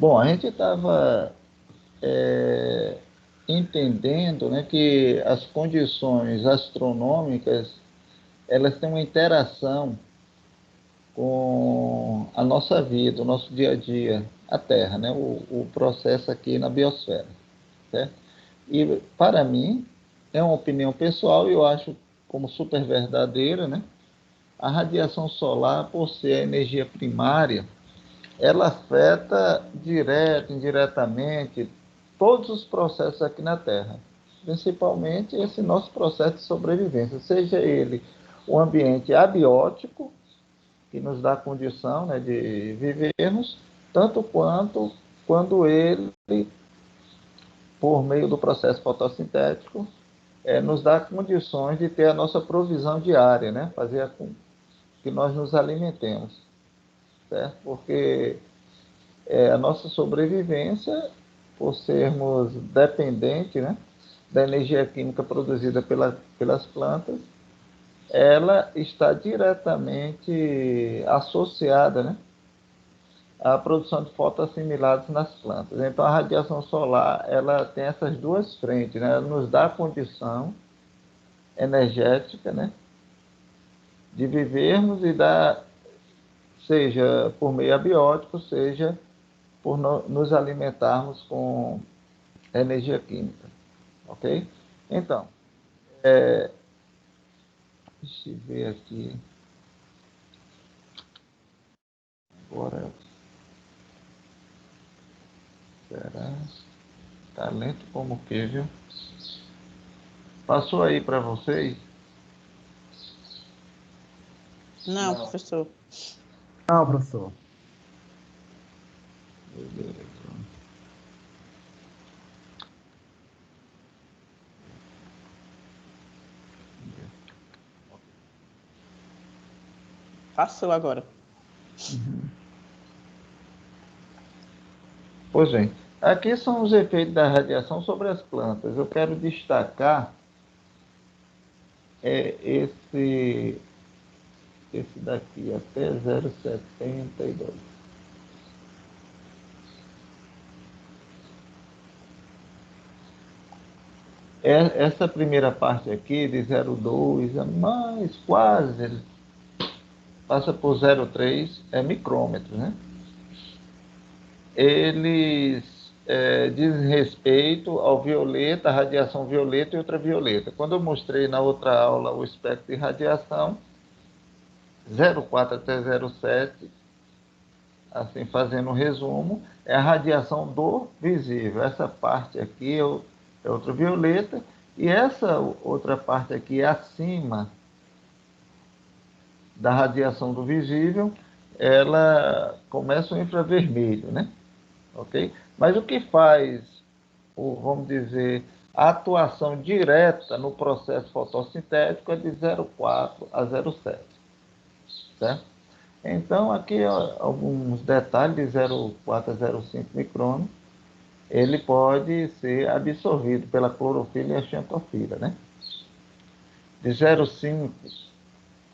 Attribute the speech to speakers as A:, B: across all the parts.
A: Bom, a gente estava entendendo, né, que as condições astronômicas elas têm uma interação com a nossa vida, o nosso dia a dia, a Terra, né, o processo aqui na biosfera, certo? E para mim é uma opinião pessoal e eu acho como super verdadeira, né? A radiação solar, por ser a energia primária, ela afeta direto, indiretamente, todos os processos aqui na Terra, principalmente esse nosso processo de sobrevivência, seja ele o ambiente abiótico, que nos dá a condição, né, de vivermos, tanto quanto quando ele, por meio do processo fotossintético, nos dá condições de ter a nossa provisão diária, né, fazer com que nós nos alimentemos, certo? Porque a nossa sobrevivência, por sermos dependentes, né, da energia química produzida pelas plantas, ela está diretamente associada, né, à produção de fotoassimilados nas plantas. Então, a radiação solar ela tem essas duas frentes, né? Ela nos dá a condição energética, né, de vivermos e dá, seja por meio abiótico, seja por nos alimentarmos com energia química, ok? Então, deixa eu ver aqui. Agora, será? Tá lento como que, viu? Passou aí para vocês?
B: Não, professor.
C: Não, professor.
B: Passou agora.
A: Pois bem, aqui são os efeitos da radiação sobre as plantas. Eu quero destacar esse daqui, até 0,72. Essa primeira parte aqui, de 0,2, é mais quase, passa por 0,3, é micrômetros, né? Eles dizem respeito ao violeta, à radiação violeta e ultravioleta. Quando eu mostrei na outra aula o espectro de radiação, 0,4 até 0,7, assim, fazendo um resumo, é a radiação do visível. Essa parte aqui é ultravioleta, e essa outra parte aqui acima da radiação do visível, ela começa o infravermelho, né? Ok? Mas o que faz, vamos dizer, a atuação direta no processo fotossintético é de 0,4 a 0,7, certo? Então, aqui alguns detalhes de 0,4 a 0,5 micrômetros, ele pode ser absorvido pela clorofila e a xantofila, né? De 0,5,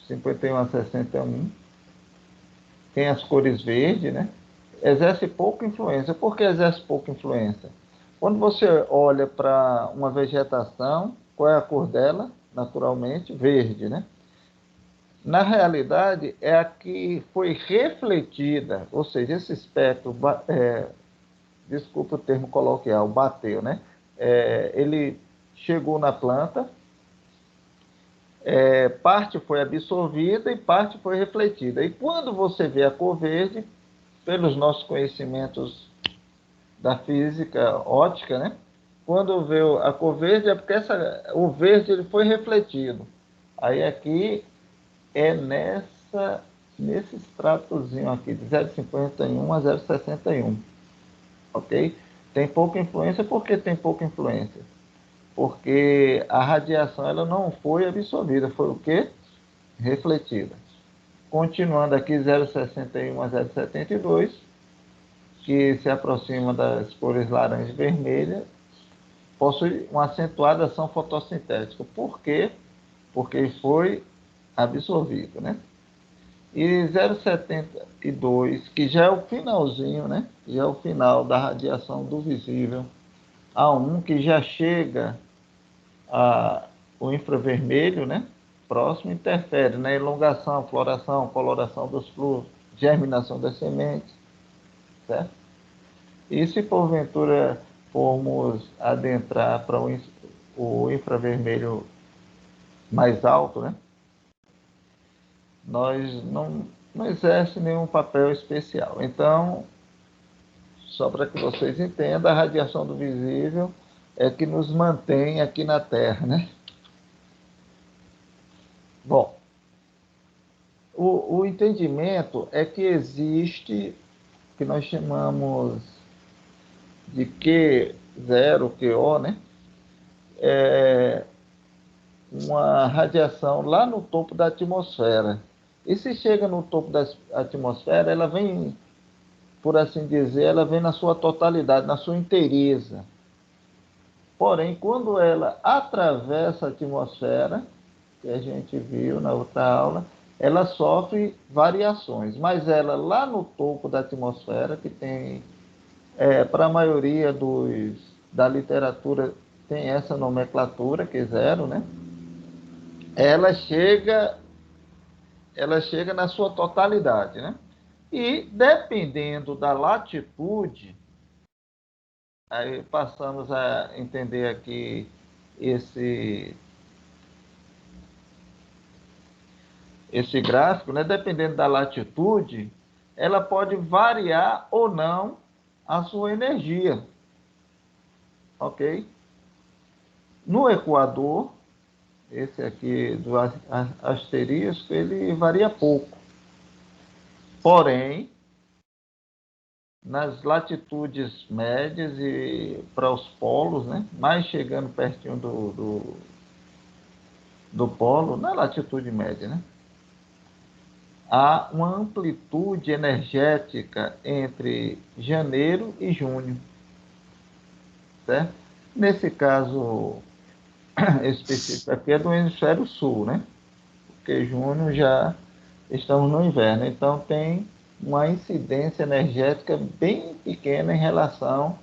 A: 51 a 61, tem as cores verde, né? Exerce pouca influência. Por que exerce pouca influência? Quando você olha para uma vegetação, qual é a cor dela? Naturalmente, verde, né? Na realidade, é a que foi refletida, ou seja, esse espectro, desculpa o termo coloquial, bateu, né? Ele chegou na planta, parte foi absorvida e parte foi refletida. E quando você vê a cor verde, pelos nossos conhecimentos da física óptica, né? Quando vê a cor verde é porque o verde ele foi refletido. Aí aqui é nesse extratozinho aqui, de 0,51 a 0,61, ok? Tem pouca influência. Por que tem pouca influência? Porque a radiação ela não foi absorvida, foi o quê? Refletida. Continuando aqui, 0,61 a 0,72, que se aproxima das cores laranja e vermelha, possui uma acentuada ação fotossintética. Por quê? Porque foi absorvido, né? E 0,72, que já é o finalzinho, né? Já é o final da radiação do visível. A1, que já chega o infravermelho, né? Próximo, interfere na elongação, floração, coloração dos frutos, germinação das sementes, certo? E se porventura formos adentrar para o infravermelho mais alto, né? Nós não exerce nenhum papel especial. Então, só para que vocês entendam, a radiação do visível é que nos mantém aqui na Terra, né? Bom, o entendimento é que existe, que nós chamamos de Q0, QO, né? É uma radiação lá no topo da atmosfera. E se chega no topo da atmosfera, ela vem, por assim dizer, ela vem na sua totalidade, na sua inteireza. Porém, quando ela atravessa a atmosfera, que a gente viu na outra aula, ela sofre variações, mas ela lá no topo da atmosfera, que tem, para a maioria da literatura, tem essa nomenclatura, que é zero, né? Ela chega, ela chega na sua totalidade, né? E dependendo da latitude, aí passamos a entender aqui esse esse gráfico, né? Dependendo da latitude, ela pode variar ou não a sua energia, ok? No Equador, esse aqui do asterisco, ele varia pouco. Porém, nas latitudes médias e para os polos, né? Mais chegando pertinho do polo, na latitude média, né? Há uma amplitude energética entre janeiro e junho, certo? Nesse caso específico aqui é do hemisfério sul, né? Porque junho já estamos no inverno, então tem uma incidência energética bem pequena em relação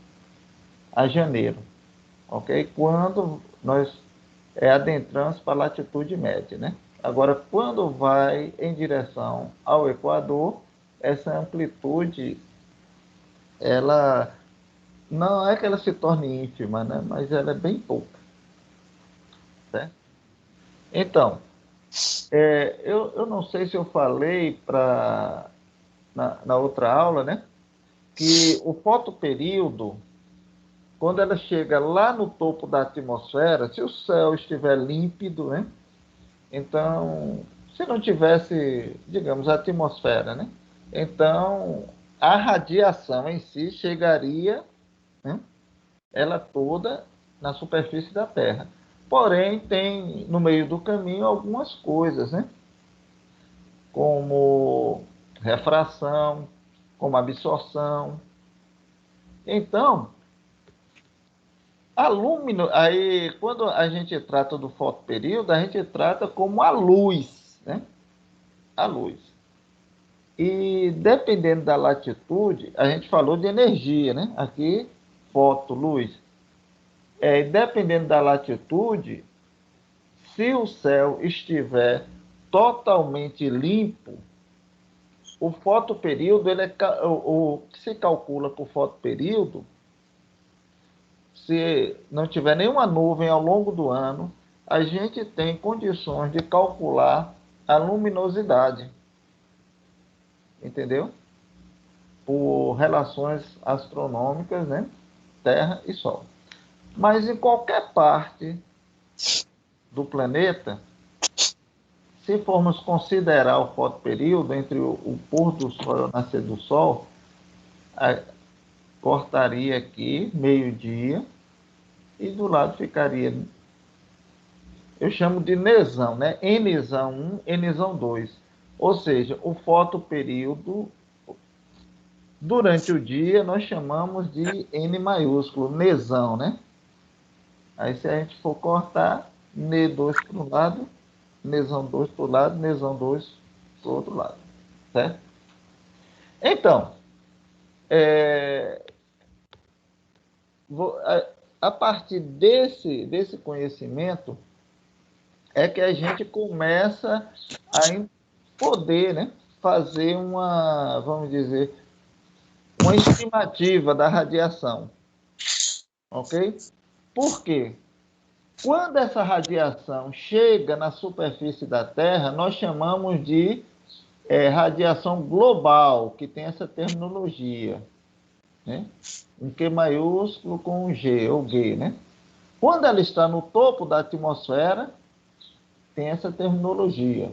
A: a janeiro, ok? Quando nós adentramos para a latitude média, né? Agora, quando vai em direção ao Equador, essa amplitude, ela não é que ela se torne ínfima, né? Mas ela é bem pouca, certo? Então, eu não sei se eu falei na outra aula, né? Que o fotoperíodo, quando ela chega lá no topo da atmosfera, se o céu estiver límpido, né? Então, se não tivesse, digamos, a atmosfera, né? Então, a radiação em si chegaria, né? Ela toda na superfície da Terra. Porém, tem no meio do caminho algumas coisas, né? Como refração, como absorção. Então, aí quando a gente trata do fotoperíodo, a gente trata como a luz, né? A luz. E dependendo da latitude, a gente falou de energia, né? Aqui, foto, luz. Dependendo da latitude, se o céu estiver totalmente limpo, o fotoperíodo, o que se calcula por fotoperíodo, se não tiver nenhuma nuvem ao longo do ano, a gente tem condições de calcular a luminosidade, entendeu? Por relações astronômicas, né? Terra e Sol. Mas em qualquer parte do planeta, se formos considerar o fotoperíodo entre o pôr do Sol e o nascer do Sol, cortaria aqui meio-dia e do lado ficaria, eu chamo de Nzão, né? Nzão 1, Nzão 2. Ou seja, o fotoperíodo durante o dia nós chamamos de N maiúsculo, Nzão, né? Aí se a gente for cortar, N2 para um lado, Nzão 2 para o lado, Nzão 2 para o outro lado. certo? Então, a partir desse conhecimento é que a gente começa a poder, né, fazer uma, vamos dizer, uma estimativa da radiação, ok? Por quê? Quando essa radiação chega na superfície da Terra, nós chamamos de radiação global, que tem essa terminologia, né? Um Q maiúsculo com um G, ou G, né? Quando ela está no topo da atmosfera, tem essa terminologia.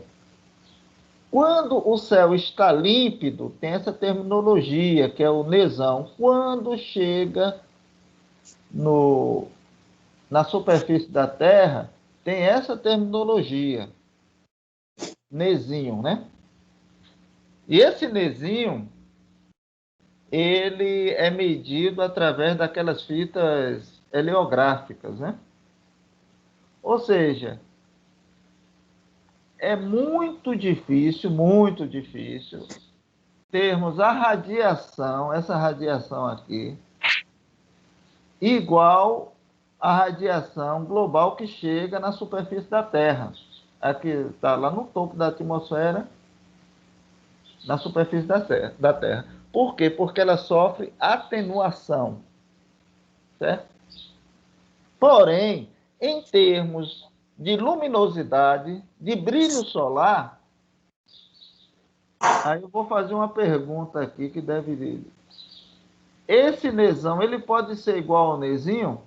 A: Quando o céu está límpido, tem essa terminologia, que é o nesão. Quando chega na superfície da Terra, tem essa terminologia, nesinho, né? E esse nesinho, ele é medido através daquelas fitas heliográficas, né? Ou seja, é muito difícil termos a radiação, essa radiação aqui, igual à radiação global que chega na superfície da Terra. Aqui está lá no topo da atmosfera, na superfície da Terra. Por quê? Porque ela sofre atenuação, certo? Porém, em termos de luminosidade, de brilho solar, aí eu vou fazer uma pergunta aqui que deve vir. Esse nesão, ele pode ser igual ao nesinho?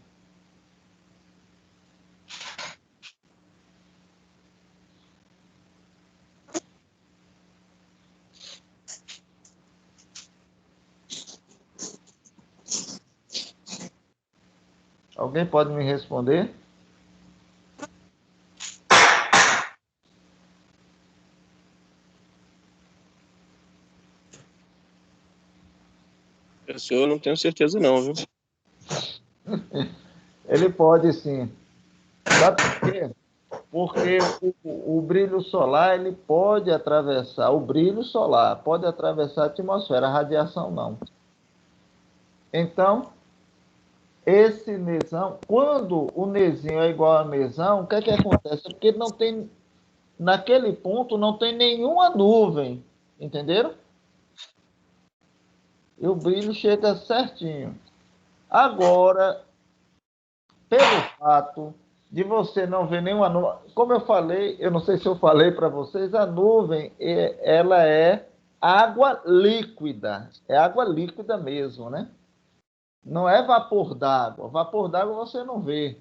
A: Alguém pode me responder?
D: Eu não tenho certeza não, viu?
A: Ele pode sim. Sabe por quê? Porque o brilho solar, ele pode atravessar, o brilho solar pode atravessar a atmosfera, a radiação não. Então, esse nesão, quando o nesinho é igual a nesão, o que é que acontece? É porque não tem, naquele ponto, não tem nenhuma nuvem, entenderam? E o brilho chega certinho. Agora, pelo fato de você não ver nenhuma nuvem, como eu falei, eu não sei se eu falei para vocês, a nuvem, ela é água líquida, é água líquida mesmo, né? Não é vapor d'água. Vapor d'água você não vê.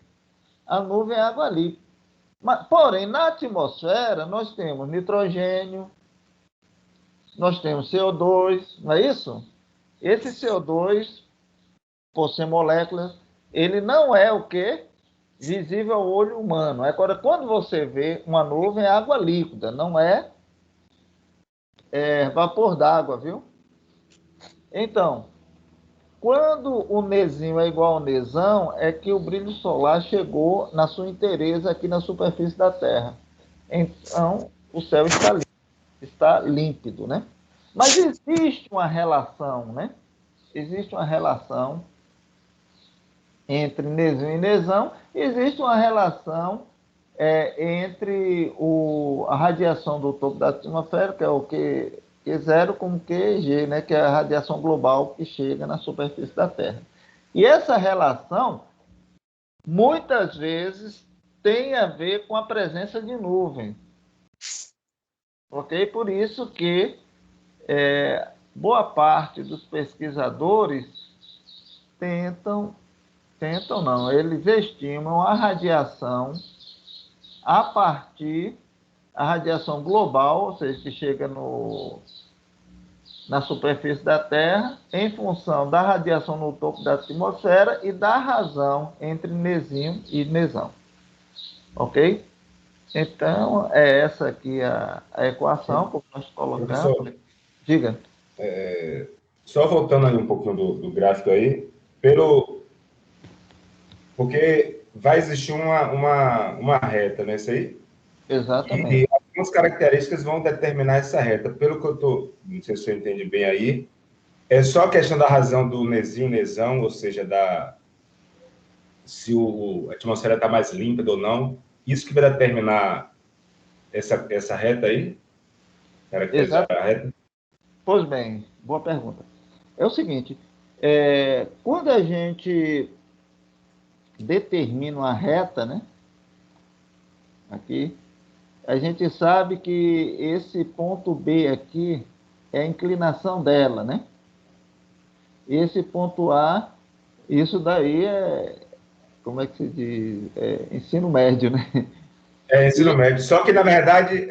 A: A nuvem é água líquida. Mas, porém, na atmosfera, nós temos nitrogênio, nós temos CO2, não é isso? Esse CO2, por ser moléculas, ele não é o quê? Visível ao olho humano. Agora, quando você vê uma nuvem, é água líquida, não é, vapor d'água, viu? Então, quando o nesinho é igual ao nesão, é que o brilho solar chegou na sua inteireza aqui na superfície da Terra. Então, o céu está límpido, né? Mas existe uma relação, né? Existe uma relação entre nesinho e nesão, existe uma relação entre a radiação do topo da atmosfera, que é o Q0 com QG, né, que é a radiação global que chega na superfície da Terra. E essa relação, muitas vezes, tem a ver com a presença de nuvem. Ok? Por isso que boa parte dos pesquisadores tentam não, eles estimam a radiação a partir a radiação global, ou seja, que chega na superfície da Terra, em função da radiação no topo da atmosfera e da razão entre nesinho e nesão. Ok? Então, é essa aqui a equação que nós colocamos.
E: Professor,
A: Diga.
E: só voltando aí um pouquinho do gráfico aí, porque vai existir uma reta nessa aí,
A: Exatamente.
E: e algumas características vão determinar essa reta. Pelo que eu estou, não sei se você entende bem aí, é só a questão da razão do nesinho, nesão, ou seja, se a atmosfera está mais límpida ou não. Isso que vai determinar essa reta aí? Caracterizar
A: Exato.
E: a reta?
A: Pois bem, boa pergunta. É o seguinte, quando a gente determina uma reta, né? Aqui, a gente sabe que esse ponto B aqui é a inclinação dela, né? Esse ponto A, isso daí como é que se diz? Ensino médio, né?
E: É ensino
A: E,
E: médio. Só que, na verdade,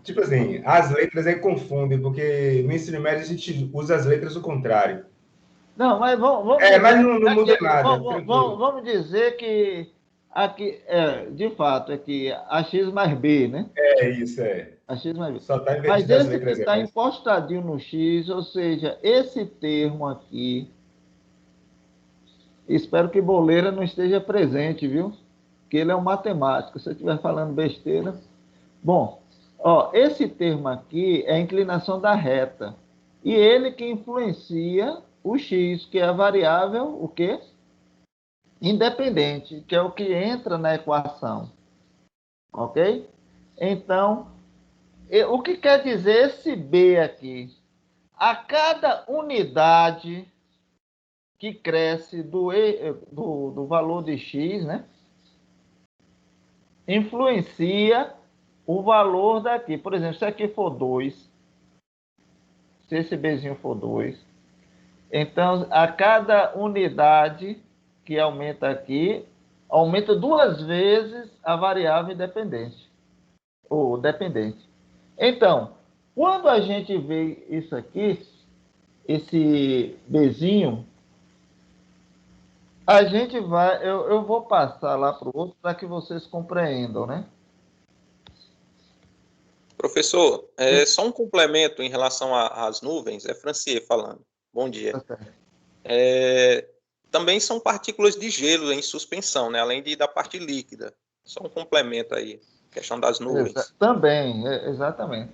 E: tipo assim, as letras aí confundem, porque no ensino médio a gente usa as letras do contrário.
A: não, mas vamos
E: Mas
A: dizer,
E: não muda nada, tranquilo.
A: vamos dizer que aqui, de fato, é que a X mais B, né?
E: É isso,
A: A X mais B.
E: Só está
A: Mas
E: invertido as
A: esse que
E: letras aí,
A: está
E: mas
A: encostadinho no X, ou seja, esse termo aqui, espero que Boleira não esteja presente, viu? Que ele é um matemático. Se eu estiver falando besteira. Bom, ó, esse termo aqui é a inclinação da reta. E ele que influencia o x, que é a variável, o quê? Independente, que é o que entra na equação. Ok? Então, o que quer dizer esse B aqui? A cada unidade que cresce do valor de x, né? Influencia o valor daqui. Por exemplo, se aqui for 2, se esse Bzinho for 2, então a cada unidade que aumenta aqui, aumenta 2 vezes a variável independente, ou dependente. Então, quando a gente vê isso aqui, esse Bzinho, a gente vai, eu vou passar lá para o outro para que vocês compreendam, né?
D: Professor, só um complemento em relação às nuvens, é Francier falando. Bom dia. Também são partículas de gelo em suspensão, né? Além da parte líquida. Só um complemento aí, questão das nuvens.
A: Também, exatamente.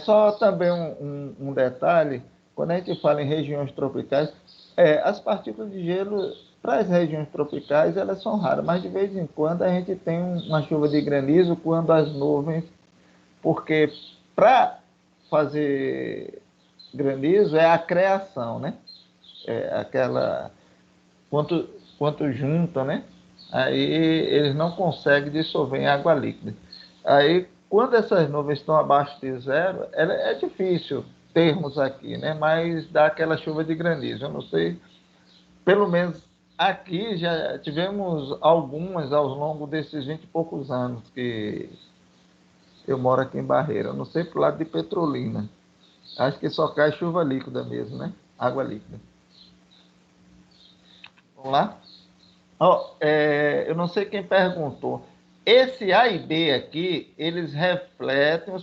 A: Só também um detalhe, quando a gente fala em regiões tropicais, as partículas de gelo para as regiões tropicais elas são raras, mas de vez em quando a gente tem uma chuva de granizo quando as nuvens, porque para fazer granizo é a creação, né? Aquela quanto junta, né? Aí eles não conseguem dissolver em água líquida. Aí, quando essas nuvens estão abaixo de zero, é difícil termos aqui, né? Mas dá aquela chuva de granizo. Eu não sei, pelo menos aqui já tivemos algumas ao longo desses 20 e poucos anos que eu moro aqui em Barreira. Eu não sei pro lado de Petrolina. Acho que só cai chuva líquida mesmo, né? Água líquida. Vamos lá? Eu não sei quem perguntou. Esse A e B aqui, eles refletem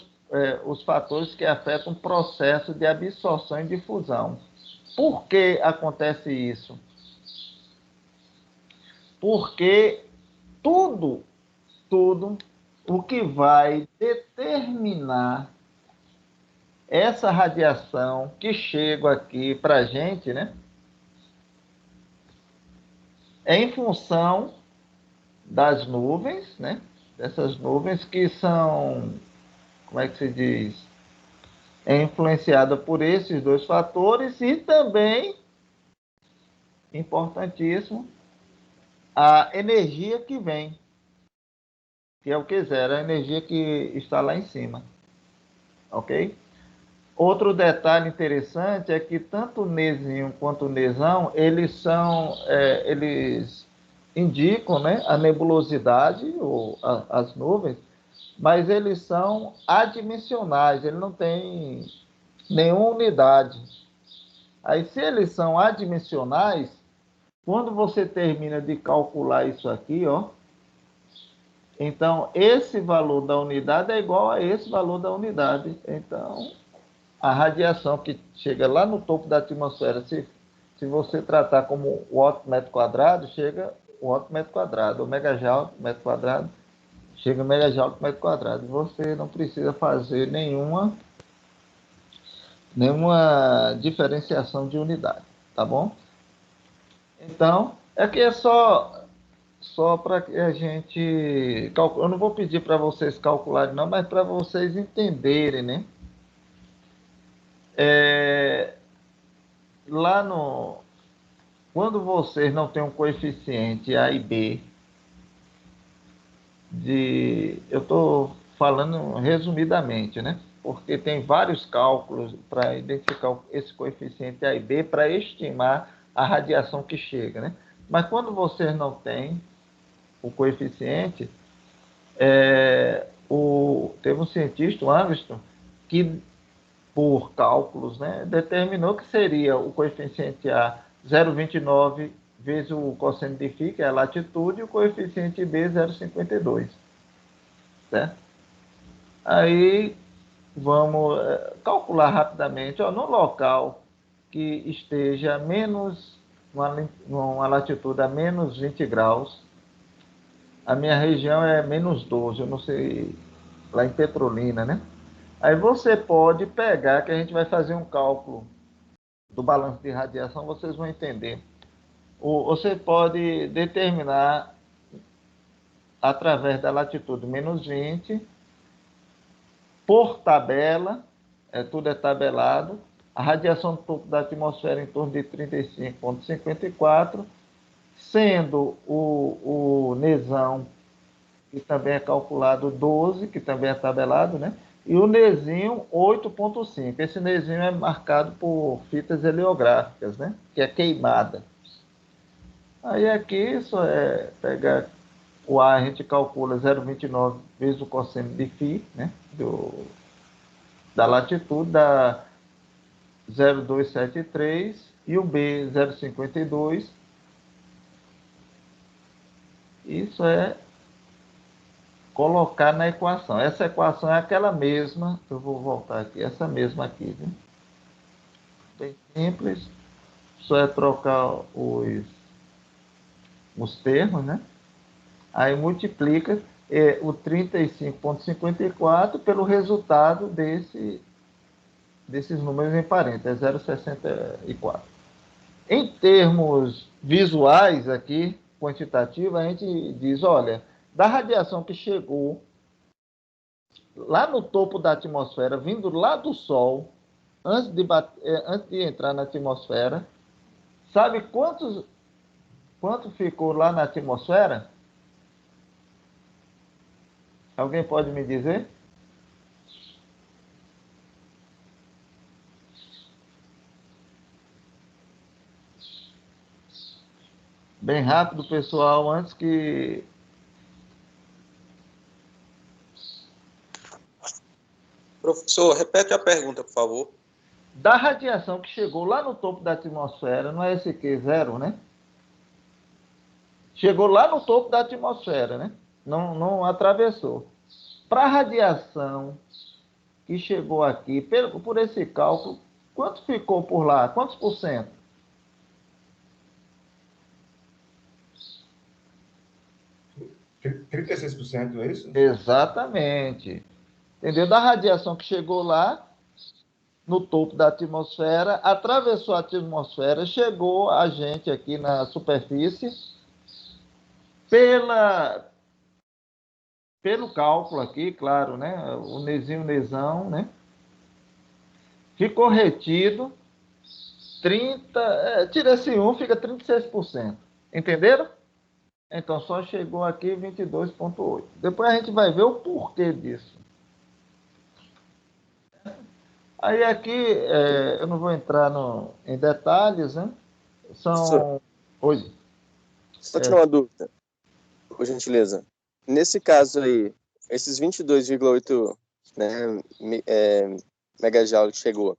A: os fatores que afetam o processo de absorção e difusão. Por que acontece isso? Porque tudo o que vai determinar essa radiação que chega aqui para a gente, né? É em função das nuvens, né? Dessas nuvens que são, como é que se diz? É influenciada por esses dois fatores e também, importantíssimo, a energia que vem, que é o que zero, a energia que está lá em cima, ok? Outro detalhe interessante é que tanto o nesinho quanto o nesão, eles indicam, né, a nebulosidade ou as nuvens, mas eles são adimensionais, ele não tem nenhuma unidade. Aí, se eles são adimensionais, quando você termina de calcular isso aqui, ó, então esse valor da unidade é igual a esse valor da unidade. Então, a radiação que chega lá no topo da atmosfera, se você tratar como watt metro quadrado, chega watt metro quadrado, ou megajoule metro quadrado, chega a megajoule por metro quadrado. Você não precisa fazer nenhuma diferenciação de unidade, tá bom? Então, aqui é só para que a gente calcule. Eu não vou pedir para vocês calcularem, não, mas para vocês entenderem, né? Lá no... Quando vocês não têm um coeficiente A e B, eu estou falando resumidamente, né? Porque tem vários cálculos para identificar esse coeficiente A e B para estimar a radiação que chega, né? Mas quando vocês não têm o coeficiente, teve um cientista, o Armstrong, que por cálculos, né, determinou que seria o coeficiente A 0,29 vezes o cosseno de φ, que é a latitude, e o coeficiente B 0,52. Certo? Aí vamos calcular rapidamente, no local que esteja numa latitude a menos 20 graus, a minha região é menos 12, eu não sei, lá em Petrolina, né? Aí você pode pegar, que a gente vai fazer um cálculo do balanço de radiação, vocês vão entender. Você pode determinar, através da latitude menos 20, por tabela, tudo é tabelado, a radiação do topo da atmosfera em torno de 35,54, sendo o nesão, que também é calculado 12, que também é tabelado, né? E o nesinho 8,5. Esse nesinho é marcado por fitas heliográficas, né? Que é queimada. Aí aqui só é pegar o A, a gente calcula 0,29 vezes o cosseno de φ, né? Da latitude, dá 0,273, e o B 0,52. Isso é colocar na equação. Essa equação é aquela mesma, eu vou voltar aqui, essa mesma aqui, viu? Bem simples, só é trocar os termos, né? Aí multiplica o 35,54 pelo resultado desses números em parênteses, 0,64. Em termos visuais aqui, quantitativa, a gente diz, olha, da radiação que chegou lá no topo da atmosfera, vindo lá do Sol, antes de entrar na atmosfera, sabe quanto ficou lá na atmosfera? Alguém pode me dizer? Bem rápido, pessoal, antes que...
D: Professor, repete a pergunta, por favor.
A: Da radiação que chegou lá no topo da atmosfera, não é esse aqui, 0, né? Chegou lá no topo da atmosfera, né? Não atravessou. Para a radiação que chegou aqui, por esse cálculo, quanto ficou por lá? Quantos por cento?
E: 36%, é isso?
A: Exatamente. Entendeu? Da radiação que chegou lá, no topo da atmosfera, atravessou a atmosfera, chegou a gente aqui na superfície, pelo cálculo aqui, claro, né? O nesinho, nesão, né? Ficou retido 30, tira esse 1, fica 36%. Entenderam? Então, só chegou aqui 22,8. Depois a gente vai ver o porquê disso. Aí aqui, eu não vou entrar em detalhes, né? São... Oi.
F: Só tirar uma dúvida, por gentileza. Nesse caso aí, esses 22,8, né, megajoule que chegou,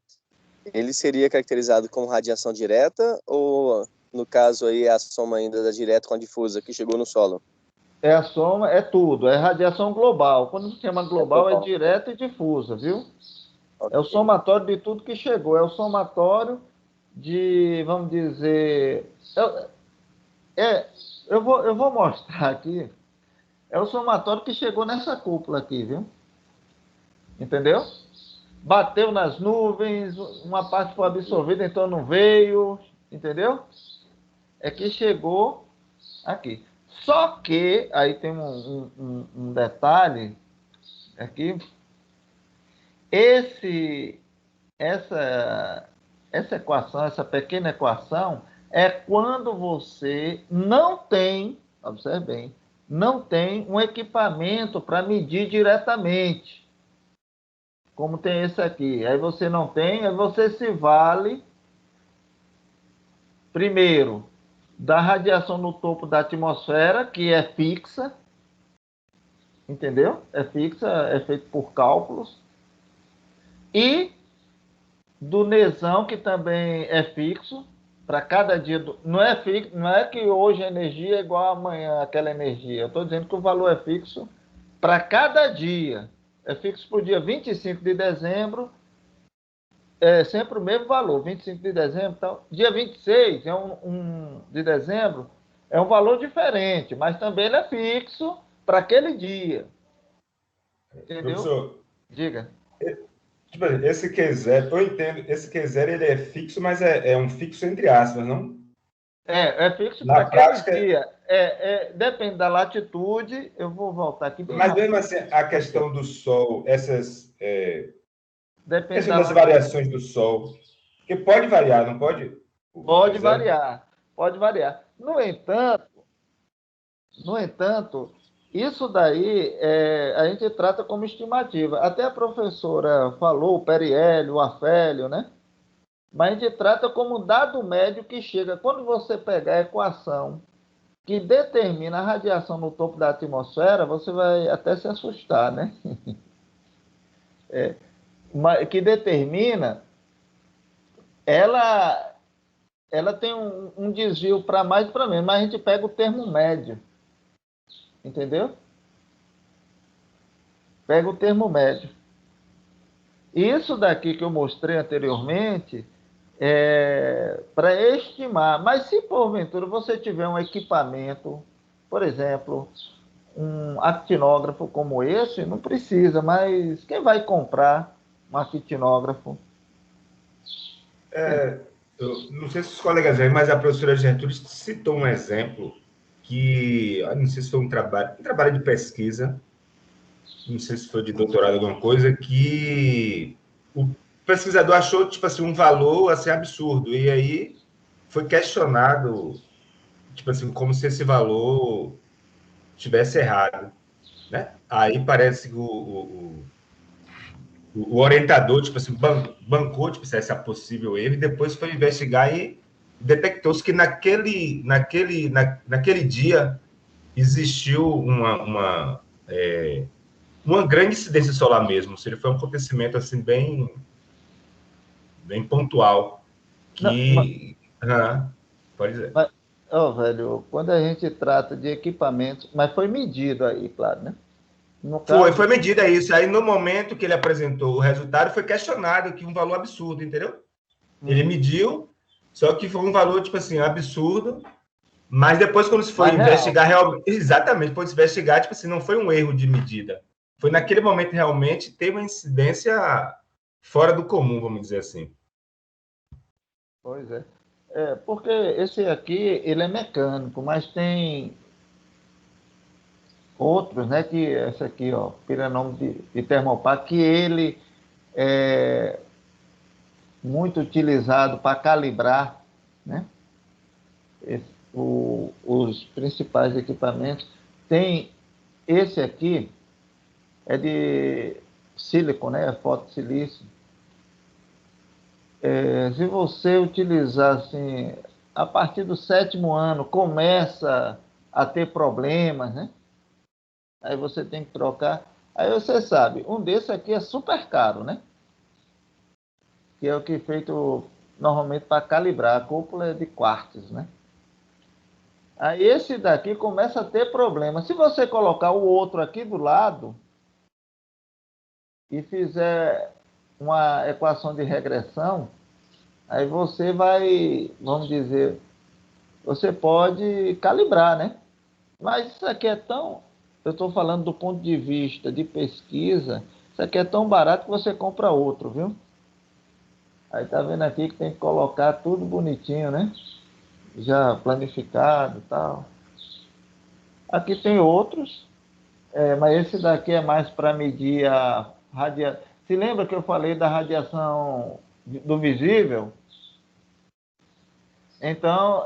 F: ele seria caracterizado como radiação direta ou, no caso aí, é a soma ainda da direta com a difusa que chegou no solo?
A: É a soma, é tudo, é radiação global. Quando se chama global, é direta e difusa, viu? Okay. É o somatório de tudo que chegou, é o somatório de, vamos dizer... Eu vou mostrar aqui. É o somatório que chegou nessa cúpula aqui, viu? Entendeu? Bateu nas nuvens, uma parte foi absorvida, então não veio, entendeu? É que chegou aqui. Só que, aí tem um detalhe aqui, essa equação, essa pequena equação, é quando você não tem, observe bem, não tem um equipamento para medir diretamente, como tem esse aqui. Aí você não tem, aí você se vale, primeiro, da radiação no topo da atmosfera, que é fixa, entendeu? É fixa, é feito por cálculos, e do nesão, que também é fixo, para cada dia. Não é fixo, não é que hoje a energia é igual amanhã aquela energia. Eu estou dizendo que o valor é fixo para cada dia. É fixo para o dia 25 de dezembro, é sempre o mesmo valor, 25 de dezembro. Então, dia 26 de dezembro é um valor diferente, mas também ele é fixo para aquele dia. Entendeu?
E: Professor,
A: Diga.
E: tipo, esse Q0, eu entendo, esse Q0 ele é fixo, mas é um fixo entre aspas, não?
A: É fixo
E: Na
A: para aquele
E: prática,
A: dia. Depende da latitude. Eu vou voltar aqui bem
E: mas
A: rápido.
E: mesmo assim, a questão do Sol,
A: Depende
E: questão
A: da
E: das
A: latitude.
E: variações do Sol, que pode variar, não pode? O
A: Pode
E: Q0?
A: variar. Pode variar. No entanto, isso daí a gente trata como estimativa. Até a professora falou, o periélio, o afélio, né? Mas a gente trata como dado médio que chega. Quando você pegar a equação que determina a radiação no topo da atmosfera, você vai até se assustar, né? Que determina, ela tem um desvio para mais e para menos, mas a gente pega o termo médio, entendeu? Pega o termo médio. Isso daqui que eu mostrei anteriormente é para estimar, mas se porventura você tiver um equipamento, por exemplo, um actinógrafo como esse, não precisa, mas quem vai comprar um actinógrafo?
E: Eu não sei se os colegas veem, mas a professora Gertrudes citou um exemplo que, eu não sei se foi um trabalho de pesquisa, não sei se foi de doutorado alguma coisa, que o pesquisador achou, tipo assim, um valor assim absurdo, e aí foi questionado, tipo assim, como se esse valor estivesse errado, né? Aí parece que o orientador, tipo assim, bancou, tipo, essa possível erro, e depois foi investigar e detectou-se que naquele dia existiu uma grande incidência solar mesmo, ou seja, foi um acontecimento assim bem pontual,
A: Não,
E: que... pode dizer.
A: mas, velho, quando a gente trata de equipamentos, mas foi medido aí, claro, né? No caso,
E: Foi medida isso. Aí, no momento que ele apresentou o resultado, foi questionado que um valor absurdo, entendeu? Ele mediu, só que foi um valor, tipo assim, absurdo, mas depois, quando se foi
A: mas real.
E: investigar, realmente, exatamente, depois de investigar, tipo assim, não foi um erro de medida. Foi naquele momento, realmente, teve uma incidência fora do comum, vamos dizer assim.
A: Pois é. Porque esse aqui, ele é mecânico, mas tem outros, né? Que esse aqui, ó, piranômetro de termopar, que ele é muito utilizado para calibrar, né? Os principais equipamentos. Tem esse aqui, é de sílico, né? É fotossilício. Se você utilizar assim, a partir do 7º ano, começa a ter problemas, né? Aí você tem que trocar. Aí você sabe, um desse aqui é super caro, né? Que é o que é feito normalmente para calibrar. A cúpula é de quartzo, né? Aí esse daqui começa a ter problema. Se você colocar o outro aqui do lado e fizer uma equação de regressão, aí você vai, vamos dizer, você pode calibrar, né? Mas isso aqui é tão... eu estou falando do ponto de vista de pesquisa, isso aqui é tão barato que você compra outro, viu? Aí tá vendo aqui que tem que colocar tudo bonitinho, né? Já planificado e tal. Aqui tem outros, mas esse daqui é mais para medir a radiação. Se lembra que eu falei da radiação do visível? Então,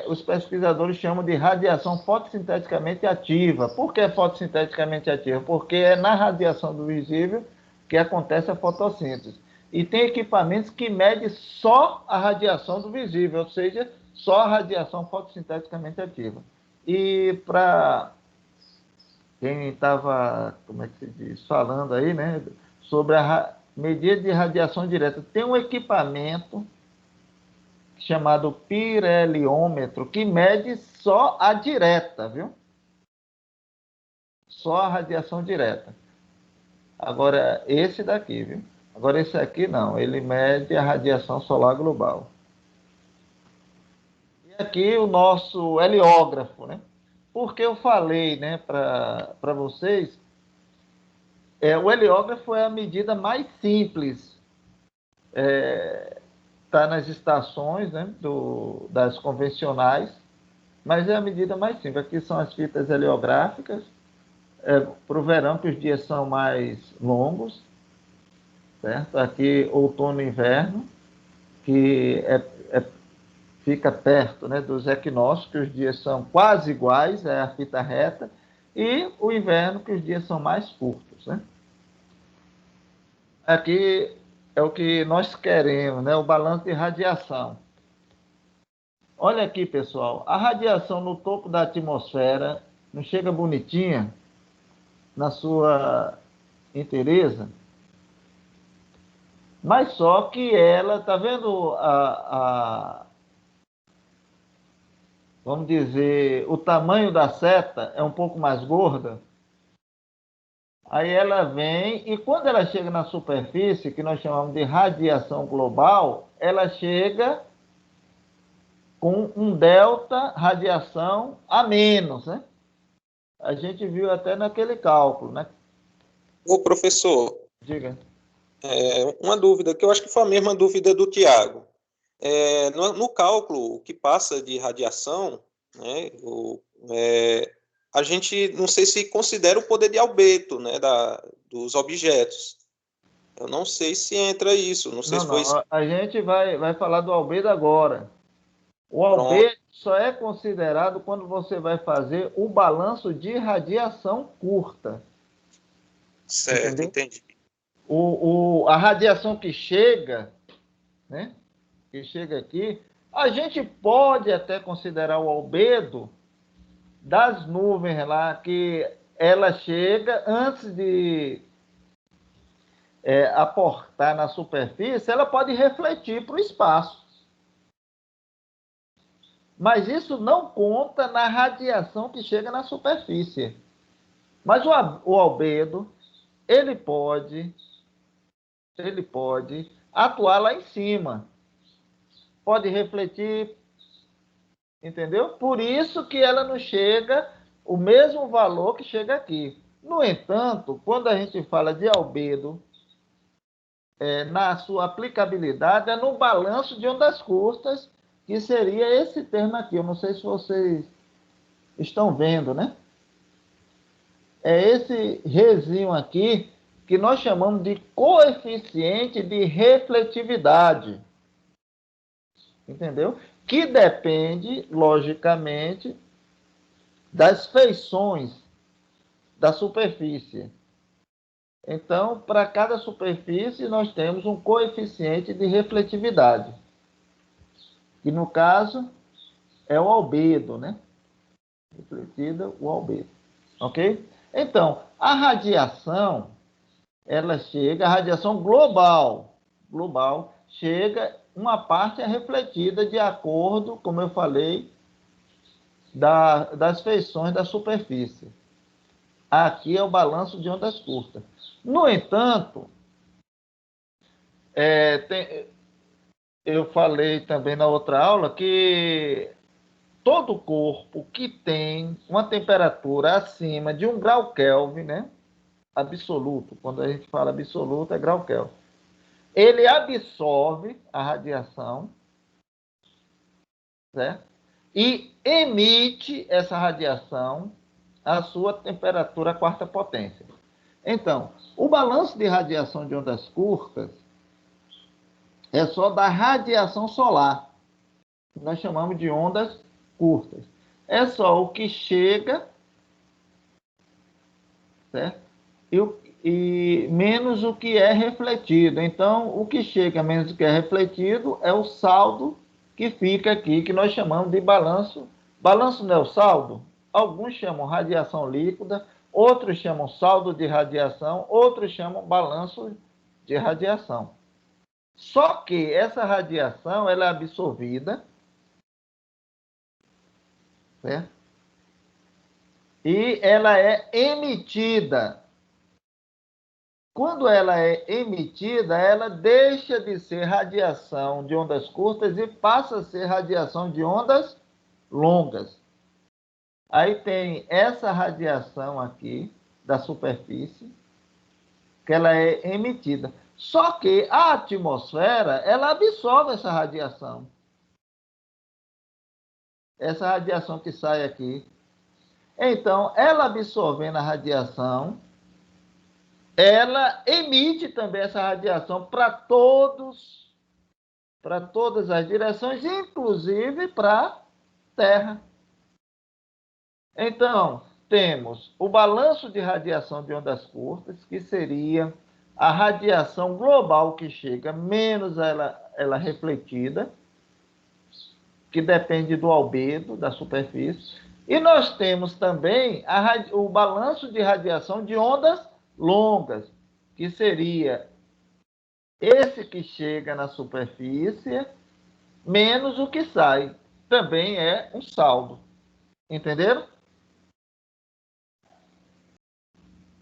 A: os pesquisadores chamam de radiação fotossinteticamente ativa. Por que fotossinteticamente ativa? Porque é na radiação do visível que acontece a fotossíntese. E tem equipamentos que medem só a radiação do visível, ou seja, só a radiação fotossinteticamente ativa. E para quem estava, como é que se diz, falando aí, né, sobre a medida de radiação direta, tem um equipamento chamado pireliômetro, que mede só a direta, viu? Só a radiação direta. Agora, esse daqui, viu? Agora, esse aqui não, ele mede a radiação solar global. E aqui o nosso heliógrafo, né? Porque eu falei, né, para vocês, o heliógrafo é a medida mais simples. Está nas estações, né, das convencionais, mas é a medida mais simples. Aqui são as fitas heliográficas, para o verão, que os dias são mais longos, certo? Aqui, outono e inverno, que fica perto, né, dos equinócios, que os dias são quase iguais, é a fita reta, e o inverno, que os dias são mais curtos, né? Aqui é o que nós queremos, né? O balanço de radiação. Olha aqui, pessoal, a radiação no topo da atmosfera não chega bonitinha na sua inteireza, mas só que ela, tá vendo vamos dizer, o tamanho da seta é um pouco mais gorda? Aí ela vem, e quando ela chega na superfície, que nós chamamos de radiação global, ela chega com um delta radiação a menos, né? A gente viu até naquele cálculo, né?
D: Ô, professor,
A: Diga.
D: uma dúvida, que eu acho que foi a mesma dúvida do Tiago. No cálculo, o que passa de radiação, né, a gente não sei se considera o poder de albedo, né, dos objetos. Eu não sei se entra isso, não sei se foi...
A: Não, a gente vai falar do albedo agora. O
D: Pronto.
A: albedo só é considerado quando você vai fazer o balanço de radiação curta.
D: Certo,
A: Entendeu?
D: entendi.
A: A radiação que chega, né? Que chega aqui, a gente pode até considerar o albedo das nuvens lá, que ela chega antes de aportar na superfície, ela pode refletir para o espaço. Mas isso não conta na radiação que chega na superfície. Mas o albedo, ele pode atuar lá em cima. Pode refletir, entendeu? Por isso que ela não chega o mesmo valor que chega aqui. No entanto, quando a gente fala de albedo, na sua aplicabilidade, é no balanço de ondas curtas, que seria esse termo aqui. Eu não sei se vocês estão vendo, né? É esse rezinho aqui que nós chamamos de coeficiente de refletividade. Entendeu? Que depende, logicamente, das feições da superfície. Então, para cada superfície, nós temos um coeficiente de refletividade, que no caso é o albedo, né? Refletida, o albedo. Ok? Então, a radiação, ela chega, a radiação global, chega, uma parte é refletida de acordo, como eu falei, das feições da superfície. Aqui é o balanço de ondas curtas. No entanto, eu falei também na outra aula que todo corpo que tem uma temperatura acima de 1 grau Kelvin, né? Absoluto, quando a gente fala absoluto, é grau Kelvin. Ele absorve a radiação, certo? E emite essa radiação à sua temperatura quarta potência. Então, o balanço de radiação de ondas curtas é só da radiação solar, que nós chamamos de ondas curtas. É só o que chega, certo? E menos o que é refletido. Então, o que chega menos o que é refletido é o saldo que fica aqui, que nós chamamos de balanço. Balanço não é o saldo? Alguns chamam radiação líquida, outros chamam saldo de radiação, outros chamam balanço de radiação. Só que essa radiação ela é absorvida, certo? E ela é emitida. Quando ela é emitida, ela deixa de ser radiação de ondas curtas e passa a ser radiação de ondas longas. Aí tem essa radiação aqui da superfície, que ela é emitida. Só que a atmosfera, ela absorve essa radiação. Essa radiação que sai aqui. Então, ela absorvendo a radiação, ela emite também essa radiação para todas as direções, inclusive para a Terra. Então, temos o balanço de radiação de ondas curtas, que seria a radiação global que chega, menos ela refletida, que depende do albedo, da superfície. E nós temos também o balanço de radiação de ondas longas, que seria esse que chega na superfície, menos o que sai. Também é um saldo. Entenderam?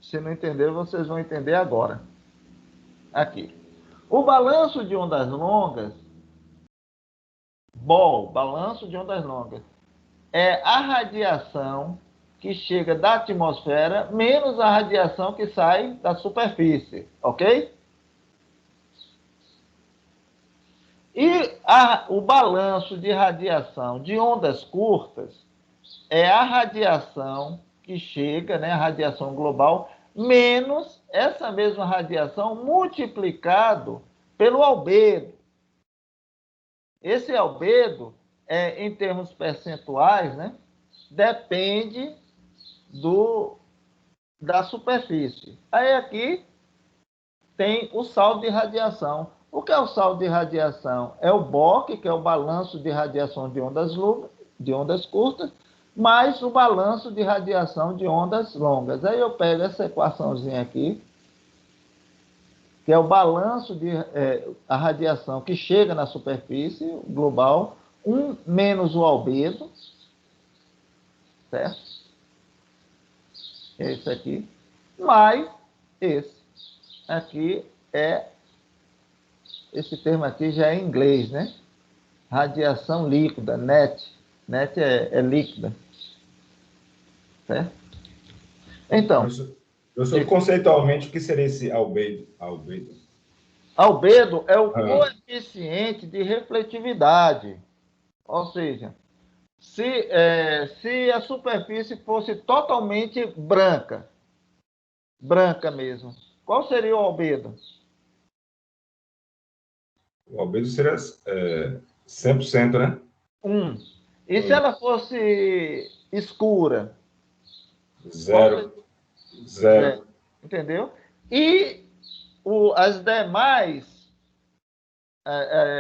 A: Se não entenderam, vocês vão entender agora. Aqui. O balanço de ondas longas, balanço de ondas longas, é a radiação que chega da atmosfera menos a radiação que sai da superfície, ok? E o balanço de radiação de ondas curtas é a radiação que chega, né, a radiação global, menos essa mesma radiação multiplicado pelo albedo. Esse albedo, em termos percentuais, né, depende da superfície. Aí aqui tem o saldo de radiação. O que é o saldo de radiação? É o BOC, que é o balanço de radiação de ondas curtas, mais o balanço de radiação de ondas longas. Aí eu pego essa equaçãozinha aqui, que é o balanço de a radiação que chega na superfície global, menos o albedo, certo? Esse aqui, mais esse. Aqui esse termo aqui já é em inglês, né? Radiação líquida, NET. NET é líquida. Certo? Então...
E: Professor, conceitualmente, o que seria esse albedo?
A: Albedo é o coeficiente de refletividade. Ou seja, se a superfície fosse totalmente branca mesmo, qual seria o albedo?
E: O albedo seria 100%, né?
A: 1. E se ela fosse escura?
E: Zero.
A: Entendeu? E as demais,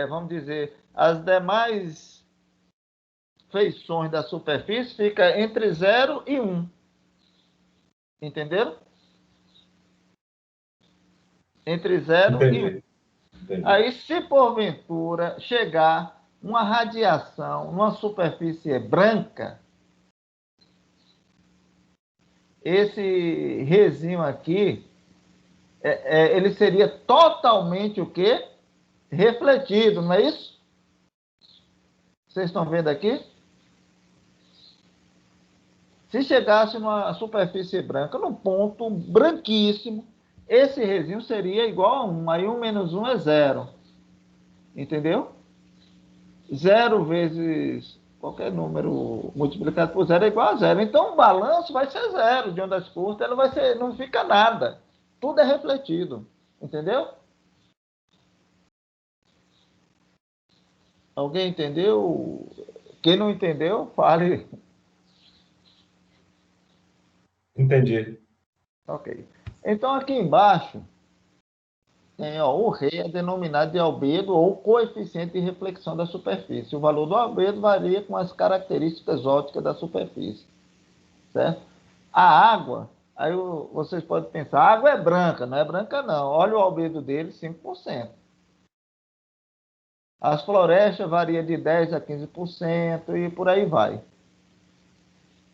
A: vamos dizer, as demais feições da superfície fica entre 0 e 1. Entenderam? Entre 0 e 1.
E: Entendi.
A: Aí, se porventura chegar uma radiação numa superfície branca, esse resinho aqui, ele seria totalmente o quê? Refletido, não é isso? Vocês estão vendo aqui? Se chegasse numa superfície branca, num ponto branquíssimo, esse resinho seria igual a 1. Aí 1 menos 1 é 0. Entendeu? 0 vezes qualquer número multiplicado por 0 é igual a 0. Então o balanço vai ser 0 de ondas curtas, ele vai ser, não fica nada. Tudo é refletido. Entendeu? Alguém entendeu? Quem não entendeu, fale.
E: Entendi.
A: Ok. Então aqui embaixo tem, ó, o Rê é denominado de albedo ou coeficiente de reflexão da superfície. O valor do albedo varia com as características ópticas da superfície, certo? A água, aí vocês podem pensar, a água é branca, não é branca não. Olha o albedo dele, 5%. As florestas variam de 10% a 15% e por aí vai.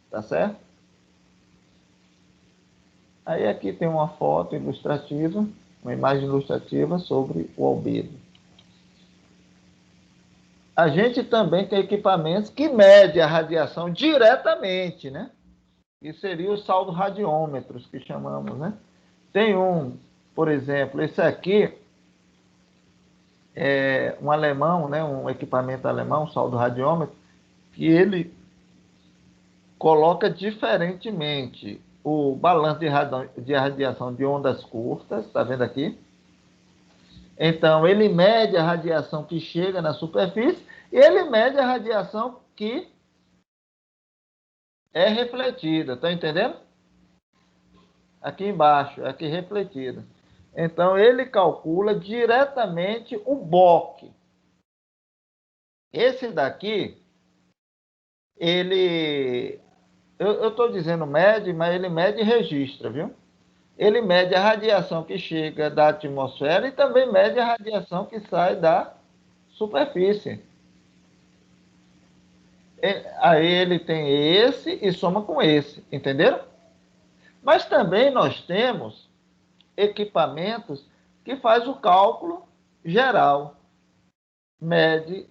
A: Tá certo? Aí aqui tem uma foto ilustrativa, uma imagem ilustrativa sobre o albedo. A gente também tem equipamentos que medem a radiação diretamente, né? Que seria o saldo radiômetros, que chamamos, né? Tem um, por exemplo, esse aqui é um alemão, né? Um equipamento alemão, um saldo radiômetro, que ele coloca diferentemente o balanço de radiação de ondas curtas, está vendo aqui? Então, ele mede a radiação que chega na superfície e ele mede a radiação que é refletida, está entendendo? Aqui embaixo, aqui refletida. Então, ele calcula diretamente o BOC. Esse daqui, ele... Eu estou dizendo mede, mas ele mede e registra, viu? Ele mede a radiação que chega da atmosfera e também mede a radiação que sai da superfície. Aí ele tem esse e soma com esse, entenderam? Mas também nós temos equipamentos que faz o cálculo geral. Mede,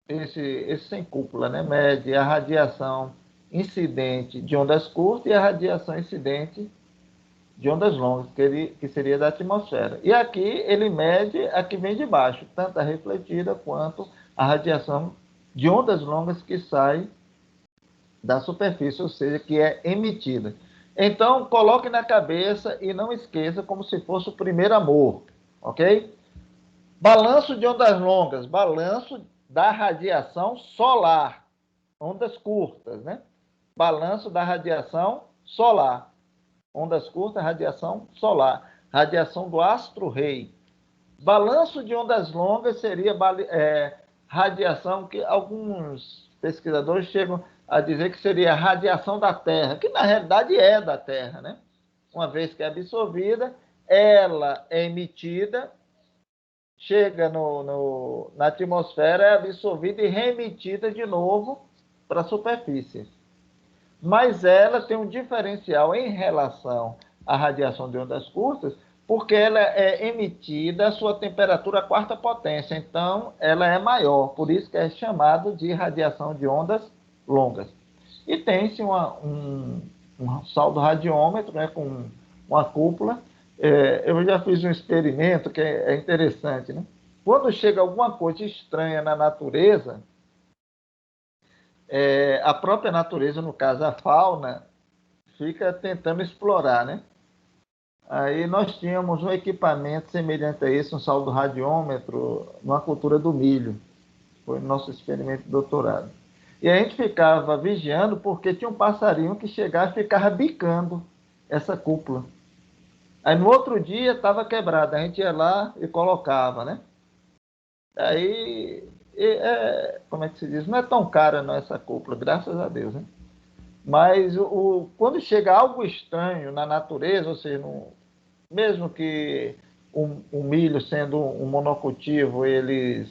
A: esse sem cúpula, né? Mede a radiação incidente de ondas curtas e a radiação incidente de ondas longas, que seria da atmosfera. E aqui ele mede a que vem de baixo, tanto a refletida quanto a radiação de ondas longas que sai da superfície, ou seja, que é emitida. Então, coloque na cabeça e não esqueça como se fosse o primeiro amor, ok? Balanço de ondas longas, balanço da radiação solar, ondas curtas, né? Balanço da radiação solar. Ondas curtas, radiação solar. Radiação do astro-rei. Balanço de ondas longas seria radiação que alguns pesquisadores chegam a dizer que seria a radiação da Terra, que na realidade é da Terra, né? Uma vez que é absorvida, ela é emitida, chega na atmosfera, é absorvida e reemitida de novo para a superfície. Mas ela tem um diferencial em relação à radiação de ondas curtas, porque ela é emitida a sua temperatura quarta potência, então ela é maior, por isso que é chamado de radiação de ondas longas. E tem-se um saldo radiômetro, né, com uma cúpula. Eu já fiz um experimento que é interessante, né? Quando chega alguma coisa estranha na natureza, a própria natureza, no caso a fauna, fica tentando explorar, né? Aí nós tínhamos um equipamento semelhante a esse, um saldo radiômetro, numa cultura do milho. Foi o nosso experimento de doutorado. E a gente ficava vigiando porque tinha um passarinho que chegava e ficava bicando essa cúpula. Aí no outro dia estava quebrada, a gente ia lá e colocava, né? Aí, como é que se diz? Não é tão cara não essa cúpula, graças a Deus, né? Mas quando chega algo estranho na natureza, ou seja, mesmo que o milho sendo um monocultivo, ele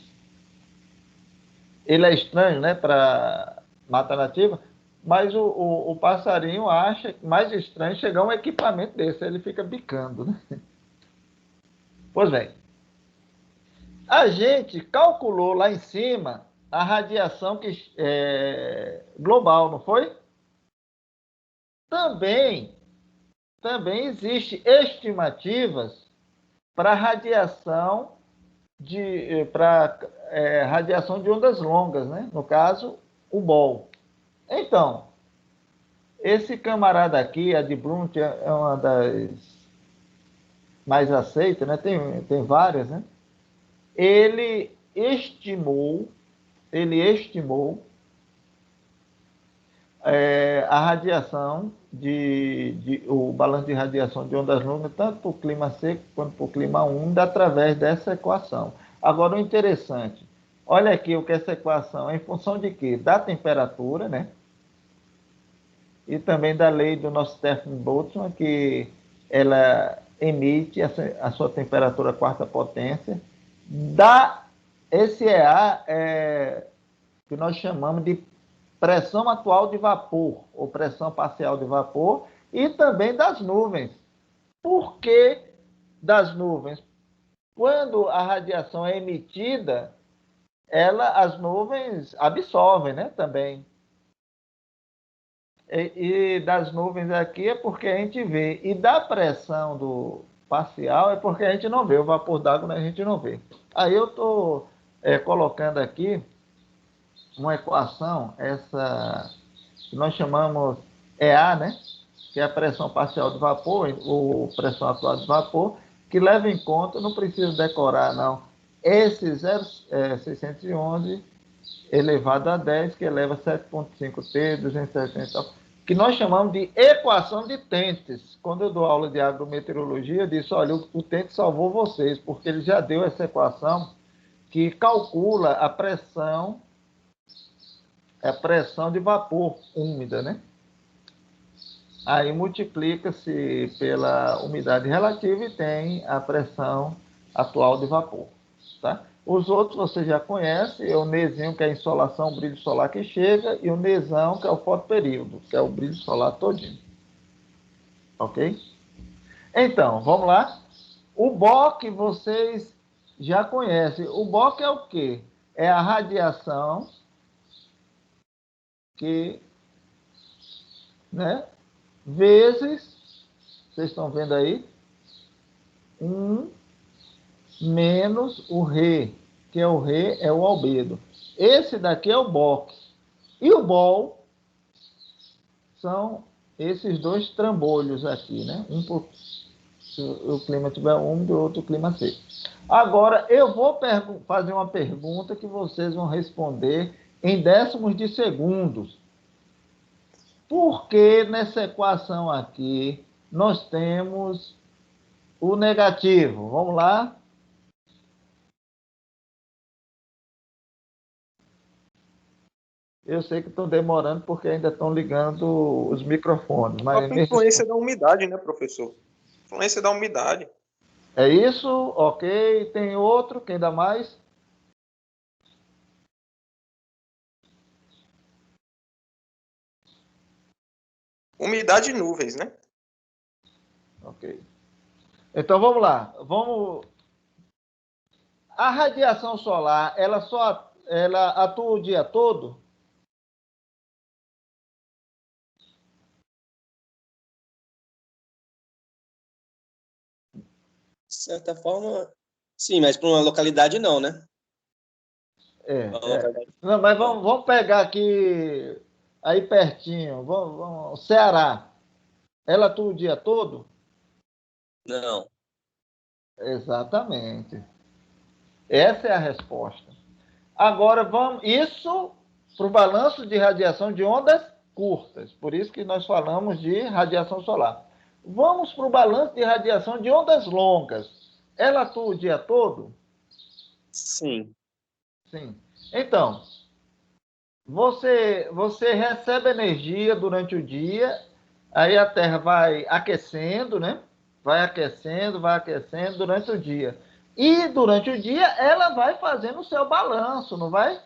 A: é estranho, né, para mata nativa, mas o passarinho acha mais estranho chegar um equipamento desse, ele fica bicando, né? Pois bem, a gente calculou lá em cima a radiação global, não foi? Também existe estimativas para radiação radiação de ondas longas, né? No caso, o BOL. Então, esse camarada aqui, a de Blunt, é uma das mais aceitas, né? Tem várias, né? Ele estimou a radiação o balanço de radiação de ondas longas, tanto para o clima seco quanto para o clima úmido, através dessa equação. Agora, o interessante, olha aqui o que essa equação é em função de quê? Da temperatura, né? E também da lei do nosso Stephen Boltzmann, que ela emite a sua temperatura quarta potência, esse EA que nós chamamos de pressão atual de vapor, ou pressão parcial de vapor, e também das nuvens. Por que das nuvens? Quando a radiação é emitida, as nuvens absorvem, né, também. E das nuvens aqui é porque a gente vê. E da pressão do parcial é porque a gente não vê. O vapor d'água a gente não vê. Aí eu estou colocando aqui uma equação, essa que nós chamamos EA, né? Que é a pressão parcial de vapor, ou pressão atual de vapor, que leva em conta, não preciso decorar, não, esse 611 elevado a 10, que eleva 7,5T, 270, que nós chamamos de equação de Tentes. Quando eu dou aula de agrometeorologia, eu disse, olha, o Tentes salvou vocês, porque ele já deu essa equação que calcula a pressão de vapor úmida, né? Aí multiplica-se pela umidade relativa e tem a pressão atual de vapor, tá? Os outros você já conhece, é o Nezinho, que é a insolação, o brilho solar que chega, e o Nezão, que é o fotoperíodo, que é o brilho solar todinho. Ok? Então, vamos lá. O BOC vocês já conhecem. O BOC é o quê? É a radiação que, né, vezes, vocês estão vendo aí, 1 menos o Rê, que é o albedo. Esse daqui é o BOC. E o BOL são esses dois trambolhos aqui, né? Se o clima estiver úmido e o outro clima seco. Agora, eu vou fazer uma pergunta que vocês vão responder em décimos de segundos. Por que nessa equação aqui nós temos o negativo? Vamos lá? Eu sei que estão demorando porque ainda estão ligando os microfones. Mas
D: A influência da umidade, né, professor? Influência da umidade.
A: é isso? Ok. Tem outro? Quem dá mais?
D: Umidade e nuvens, né?
A: Ok. Então vamos lá. A radiação solar, ela atua o dia todo?
F: De certa forma, sim, mas para uma localidade não, né?
A: Não, mas vamos pegar aqui, aí pertinho, Ceará. Ela atua o dia todo?
F: Não.
A: Exatamente. Essa é a resposta. Agora, isso para o balanço de radiação de ondas curtas. Por isso que nós falamos de radiação solar. Vamos para o balanço de radiação de ondas longas. Ela atua o dia todo?
F: Sim.
A: Sim. Então, você recebe energia durante o dia, aí a Terra vai aquecendo, né? Vai aquecendo durante o dia. E durante o dia ela vai fazendo o seu balanço, não vai?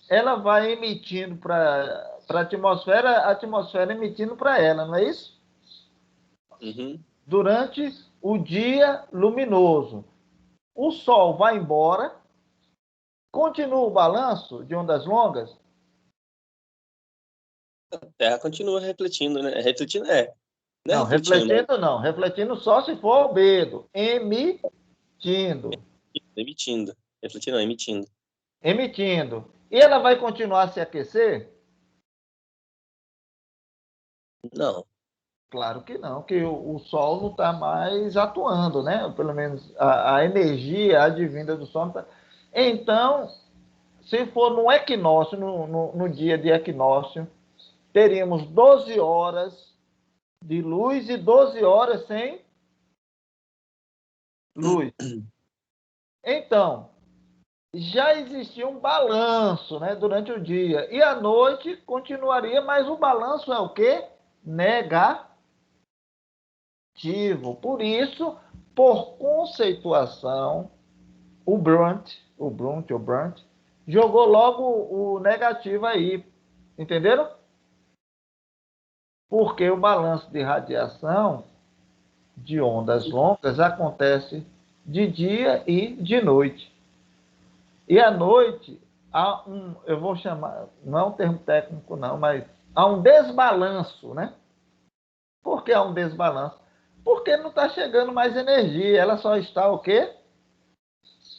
A: Ela vai emitindo para a atmosfera emitindo para ela, não é isso?
F: Uhum.
A: Durante o dia luminoso. O Sol vai embora, continua o balanço de ondas longas?
F: A Terra continua refletindo, né? Refletindo não é
A: Não,
F: refletindo,
A: refletindo não. Refletindo só se for albedo. Emitindo.
F: emitindo. Refletindo não, emitindo.
A: Emitindo. E ela vai continuar a se aquecer?
F: Não.
A: Claro que não, que o Sol não está mais atuando, né? Pelo menos a energia advinda do Sol não está. Então, se for no equinócio, no dia de equinócio, teríamos 12 horas de luz e 12 horas sem luz. Então, já existia um balanço, né, durante o dia. E à noite continuaria, mas o balanço é o quê? Negativo. Por isso, por conceituação, o Brunt jogou logo o negativo aí. Entenderam? Porque o balanço de radiação de ondas longas acontece de dia e de noite. E à noite, eu vou chamar, não é um termo técnico não, mas há um desbalanço, né? Por que há um desbalanço? Porque não está chegando mais energia, ela só está o quê?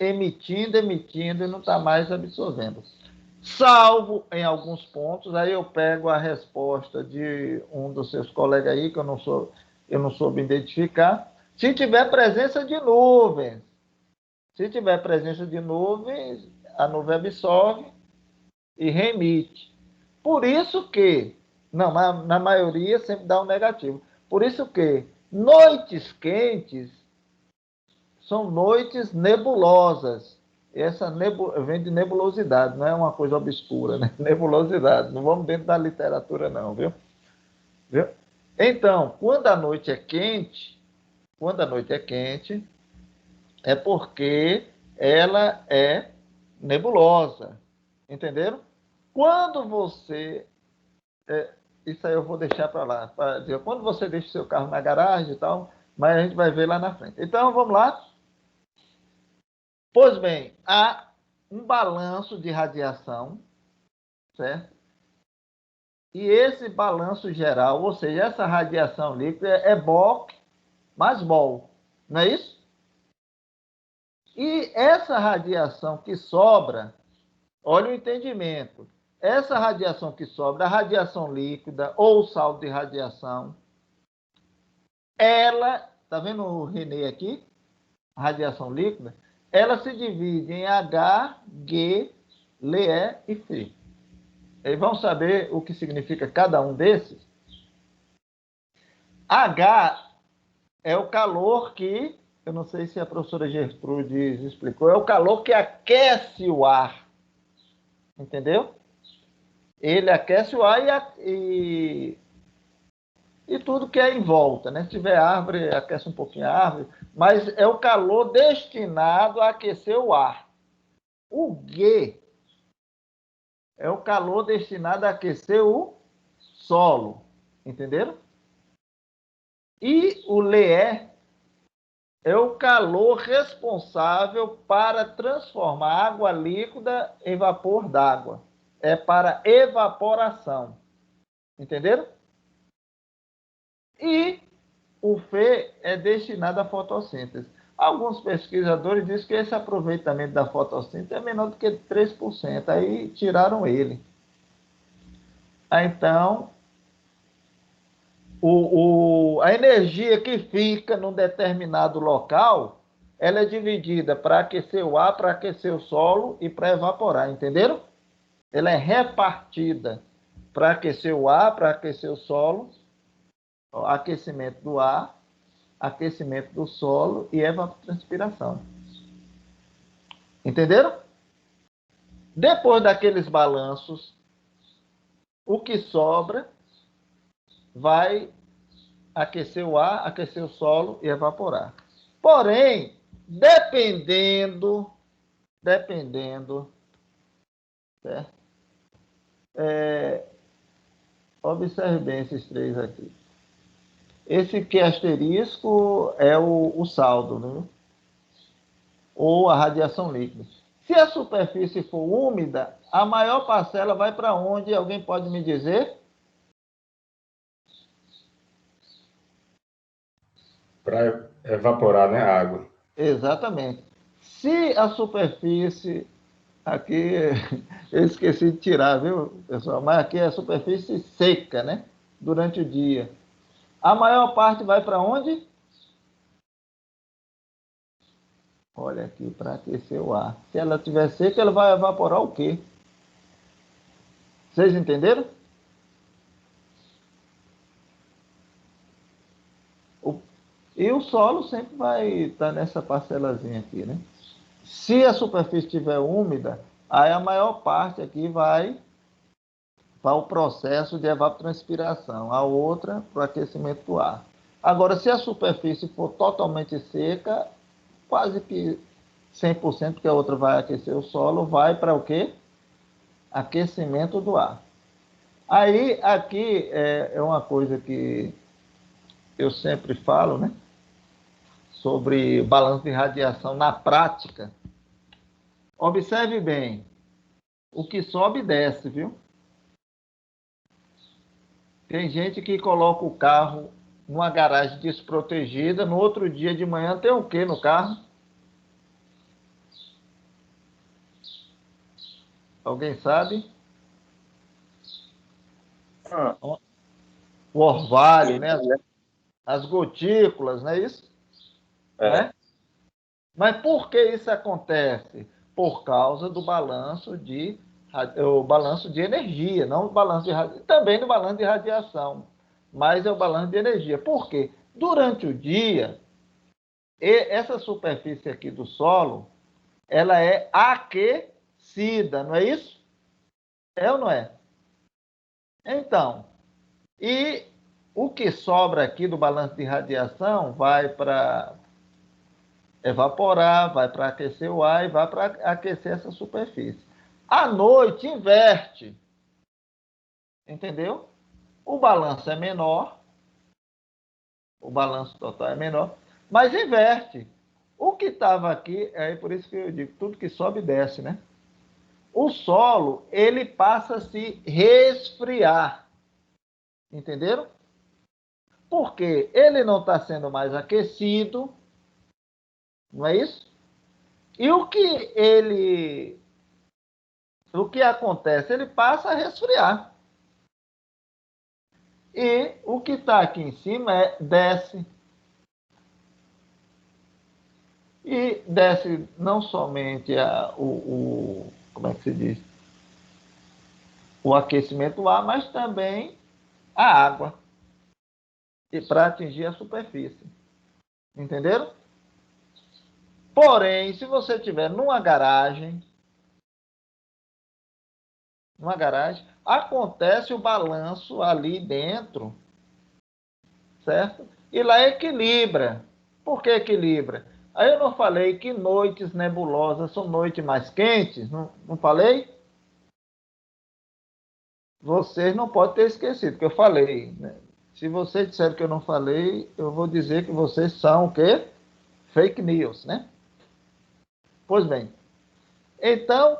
A: Emitindo e não está mais absorvendo. Salvo em alguns pontos, aí eu pego a resposta de um dos seus colegas aí, que eu não soube identificar, se tiver presença de nuvens. Se tiver presença de nuvens, a nuvem absorve e remite. Por isso que, não, na maioria sempre dá um negativo. Por isso que noites quentes são noites nebulosas. Essa vem de nebulosidade, não é uma coisa obscura, né? Nebulosidade. Não vamos dentro da literatura, não, viu? Então, quando a noite é quente, é porque ela é nebulosa. Entenderam? Quando você... isso aí eu vou deixar para lá. Pra dizer, quando você deixa o seu carro na garagem e tal, mas a gente vai ver lá na frente. Então, vamos lá. Pois bem, há um balanço de radiação, certo? E esse balanço geral, ou seja, essa radiação líquida é Bock mais Bol, não é isso? E essa radiação que sobra, olha o entendimento, essa radiação que sobra, a radiação líquida ou o saldo de radiação, ela, tá vendo o René aqui? A radiação líquida, ela se divide em H, G, Le e F. E vamos saber o que significa cada um desses? H é o calor que, eu não sei se a professora Gertrudes explicou, é o calor que aquece o ar. Entendeu? Ele aquece o ar e tudo que é em volta, né? Se tiver árvore, aquece um pouquinho a árvore, mas é o calor destinado a aquecer o ar. O G é o calor destinado a aquecer o solo, entenderam? E o LE é o calor responsável para transformar água líquida em vapor d'água. É para evaporação. Entenderam? E o Fe é destinado à fotossíntese. Alguns pesquisadores dizem que esse aproveitamento da fotossíntese é menor do que 3%. Aí tiraram ele. Então, a energia que fica num determinado local, ela é dividida para aquecer o ar, para aquecer o solo e para evaporar, entenderam? Ela é repartida para aquecer o ar, para aquecer o solo, aquecimento do ar, aquecimento do solo e evapotranspiração. Entenderam? Depois daqueles balanços, o que sobra vai aquecer o ar, aquecer o solo e evaporar. Porém, dependendo, certo? Observe bem esses três aqui. Esse que é asterisco é o saldo, né? Ou a radiação líquida. Se a superfície for úmida, a maior parcela vai para onde? Alguém pode me dizer?
E: Para evaporar, né, a água.
A: Exatamente. Se a superfície, aqui eu esqueci de tirar, viu, pessoal? Mas aqui é a superfície seca, né? Durante o dia. A maior parte vai para onde? Olha aqui, para aquecer o ar. Se ela estiver seca, ela vai evaporar o quê? Vocês entenderam? E o solo sempre vai estar nessa parcelazinha aqui, né? Se a superfície estiver úmida, aí a maior parte aqui vai para o processo de evapotranspiração, a outra para o aquecimento do ar. Agora, se a superfície for totalmente seca, quase que 100%, porque a outra vai aquecer o solo, vai para o quê? Aquecimento do ar. Aí, aqui é uma coisa que eu sempre falo, né? Sobre balanço de radiação na prática. Observe bem, o que sobe desce, viu? Tem gente que coloca o carro numa garagem desprotegida, no outro dia de manhã tem o quê no carro? Alguém sabe? O orvalho, né? As gotículas, não é isso? Né? Mas por que isso acontece? Por causa do balanço de energia, não o balanço de também no balanço de radiação, mas é o balanço de energia. Por quê? Durante o dia, essa superfície aqui do solo, ela é aquecida, não é isso? É ou não é? Então, e o que sobra aqui do balanço de radiação vai para evaporar, vai para aquecer o ar e vai para aquecer essa superfície. À noite, inverte. Entendeu? O balanço é menor, o balanço total é menor, mas inverte. O que estava aqui, é por isso que eu digo, tudo que sobe desce, né? O solo, ele passa a se resfriar. Entenderam? Porque ele não está sendo mais aquecido, não é isso? E o que acontece? Ele passa a resfriar. E o que está aqui em cima desce. E desce não somente como é que se diz? O aquecimento do ar, mas também a água. E para atingir a superfície. Entenderam? Porém, se você estiver numa garagem, acontece o balanço ali dentro, certo? E lá equilibra. Por que equilibra? Aí eu não falei que noites nebulosas são noites mais quentes? Não falei? Vocês não podem ter esquecido que eu falei, né? Se vocês disserem que eu não falei, eu vou dizer que vocês são o quê? Fake news, né? Pois bem. Então,